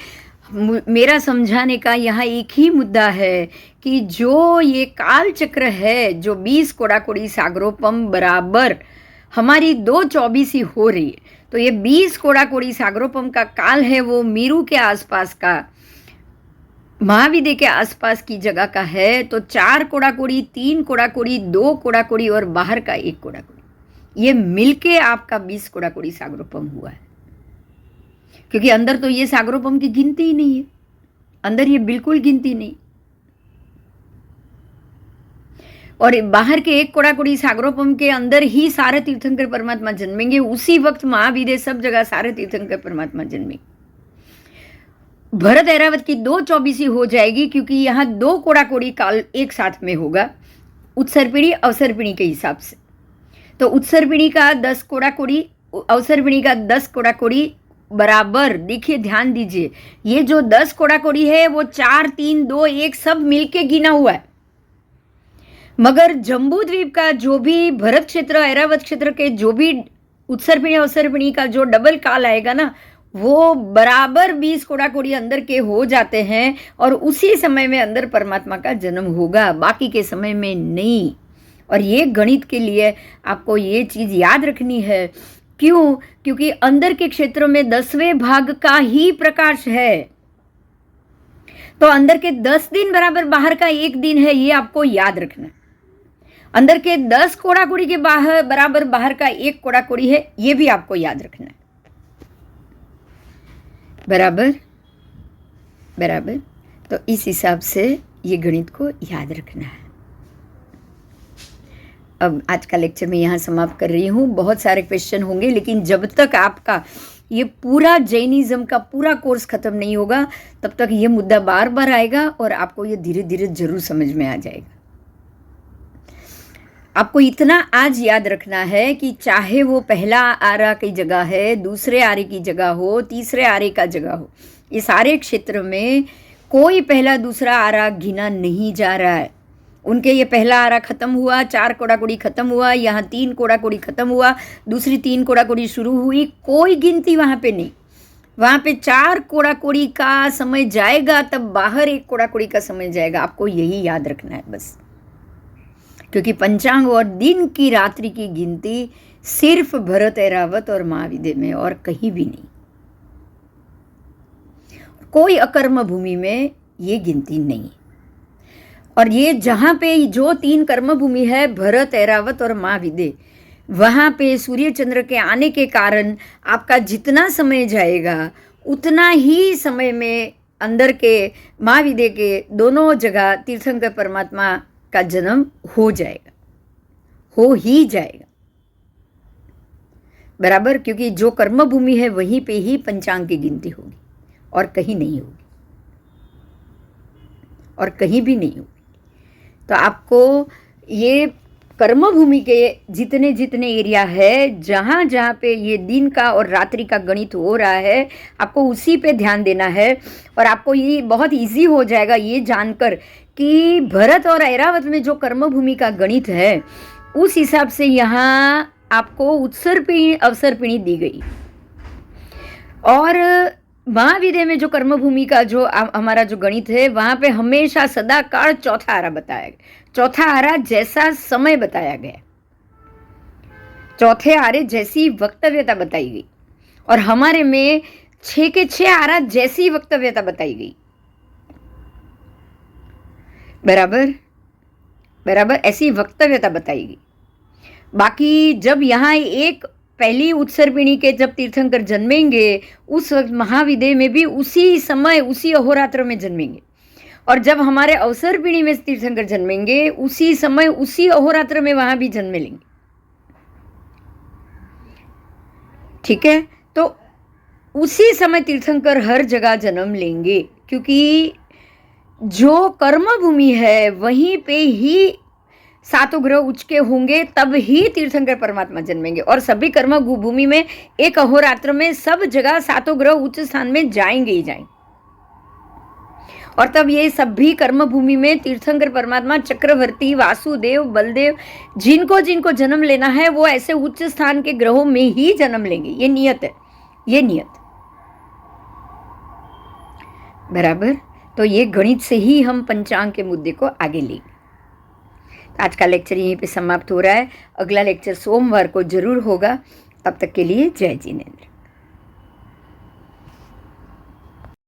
मेरा समझाने का यहाँ एक ही मुद्दा है कि जो ये काल चक्र है, जो 20 कोड़ाकोड़ी सागरोपम बराबर हमारी 224 ही हो रही है, तो ये 20 कोड़ाकोड़ी सागरोपम का काल है, वो मीरू के आसपास का, महाविद्य के आसपास की जगह का है। तो 4 कोड़ाकोड़ी, 3 कोड़ाकोड़ी, 2 कोड़ाकोड़ी और बाहर का 1 कोड़ाकोड़ी, ये मिलके आपका 20 कोड़ाकोड़ी सागरोपम हुआ है। क्योंकि अंदर तो ये सागरोपम की गिनती ही नहीं है, अंदर ये बिल्कुल गिनती नहीं। और बाहर के 1 कोड़ाकोड़ी सागरोपम के अंदर ही सारे तीर्थंकर परमात्मा जन्मेंगे, उसी वक्त महाविद्य सब जगह सारे तीर्थंकर परमात्मा जन्मेंगे। भरत ऐरावत की 224 हो जाएगी, क्योंकि यहाँ 2 कोड़ाकोड़ी काल एक साथ में होगा, उत्सर्पिणी अवसर्पिणी के हिसाब से। तो उत्सर्पिणी का 10 कोड़ाकोड़ी, अवसर्पिणी का 10 कोड़ाकोड़ी बराबर। देखिए, ध्यान दीजिए, ये जो 10 कोड़ाकोड़ी है वो 4, 3, 2, 1 सब मिलके गिना हुआ है। मगर जम्बू द्वीप का जो भी भरत क्षेत्र, ऐरावत क्षेत्र के जो भी उत्सर्पिणी अवसर्पिणी का जो डबल काल आएगा ना, वो बराबर 20 कोड़ाकोड़ी अंदर के हो जाते हैं, और उसी समय में अंदर परमात्मा का जन्म होगा, बाकी के समय में नहीं। और ये गणित के लिए आपको ये चीज़ याद रखनी है। क्यों? क्योंकि अंदर के क्षेत्र में 10वें भाग का ही प्रकाश है, तो अंदर के 10 दिन बराबर बाहर का 1 दिन है, ये आपको याद रखना है। अंदर के 10 कोड़ाकोड़ी के बाहर बराबर बाहर का 1 कोड़ाकोड़ी है, ये भी आपको याद रखना है। बराबर बराबर। तो इस हिसाब से ये गणित को याद रखना है। अब आज का लेक्चर मैं यहाँ समाप्त कर रही हूँ। बहुत सारे क्वेश्चन होंगे, लेकिन जब तक आपका ये पूरा जैनिज़्म का पूरा कोर्स ख़त्म नहीं होगा, तब तक ये मुद्दा बार बार आएगा, और आपको ये धीरे धीरे जरूर समझ में आ जाएगा। आपको इतना आज याद रखना है कि चाहे वो पहला आरा की जगह है, दूसरे आरे की जगह हो, तीसरे आरे का जगह हो, ये सारे क्षेत्र में कोई पहला दूसरा आरा गिना नहीं जा रहा है। उनके ये पहला आरा खत्म हुआ, 4 कोड़ाकोड़ी खत्म हुआ, यहाँ 3 कोड़ाकोड़ी खत्म हुआ, दूसरी 3 कोड़ाकोड़ी शुरू हुई, कोई गिनती वहाँ पे नहीं। वहाँ पे 4 कोड़ाकोड़ी का समय जाएगा, तब बाहर 1 कोड़ाकोड़ी का समय जाएगा। आपको यही याद रखना है बस, क्योंकि पंचांग और दिन की रात्रि की गिनती सिर्फ भरत ऐरावत और महाविद्य में, और कहीं भी नहीं। कोई अकर्म भूमि में ये गिनती नहीं। और ये जहाँ पे जो 3 कर्म भूमि है, भरत, ऐरावत और महाविदे, वहाँ पे सूर्य चंद्र के आने के कारण आपका जितना समय जाएगा उतना ही समय में अंदर के महाविदे के दोनों जगह तीर्थंकर परमात्मा का जन्म हो जाएगा, हो ही जाएगा, बराबर। क्योंकि जो कर्म भूमि है वहीं पे ही पंचांग की गिनती होगी और कहीं नहीं होगी, और कहीं भी नहीं होगी। तो आपको ये कर्म भूमि के जितने जितने एरिया है, जहाँ जहाँ पे ये दिन का और रात्रि का गणित हो रहा है, आपको उसी पे ध्यान देना है। और आपको ये बहुत इजी हो जाएगा ये जानकर कि भरत और ऐरावत में जो कर्म भूमि का गणित है, उस हिसाब से यहाँ आपको उत्सर पीढ़ी अवसर पीढ़ी दी गई। और महाविदे में जो कर्म भूमि का जो हमारा जो गणित है, वहाँ पे हमेशा सदाकाल चौथा आरा बताया गया, चौथा आरा जैसा समय बताया गया, चौथे आरे जैसी वक्तव्यता बताई गई। और हमारे में 6 के 6 आरा जैसी वक्तव्यता बताई गई, बराबर बराबर, ऐसी वक्तव्यता बताई गई। बाकी जब यहाँ एक पहली उत्सर्पिणी के जब तीर्थंकर जन्मेंगे, उस वक्त महाविदे में भी उसी समय उसी अहोरात्र में जन्मेंगे। और जब हमारे अवसर्पिणी में तीर्थंकर जन्मेंगे, उसी समय उसी अहोरात्र में वहां भी जन्म लेंगे। ठीक है, तो उसी समय तीर्थंकर हर जगह जन्म लेंगे, क्योंकि जो कर्म भूमि है वहीं पे ही 7 ग्रह उच्च के होंगे, तब ही तीर्थंकर परमात्मा जन्मेंगे। और सभी कर्म भूमि में एक अहोरात्र में सब जगह 7 ग्रह उच्च स्थान में जाएंगे ही जाएंगे। और तब ये सभी कर्म भूमि में तीर्थंकर परमात्मा चक्रवर्ती, वासुदेव, बलदेव, जिनको जिनको जन्म लेना है वो ऐसे उच्च स्थान के ग्रहों में ही जन्म लेंगे। ये नियत है, ये नियत, बराबर। तो ये गणित से ही हम पंचांग के मुद्दे को आगे लेंगे। आज का लेक्चर यहीं पे समाप्त हो रहा है। अगला लेक्चर सोमवार को जरूर होगा। तब तक के लिए जय जिनेंद्र।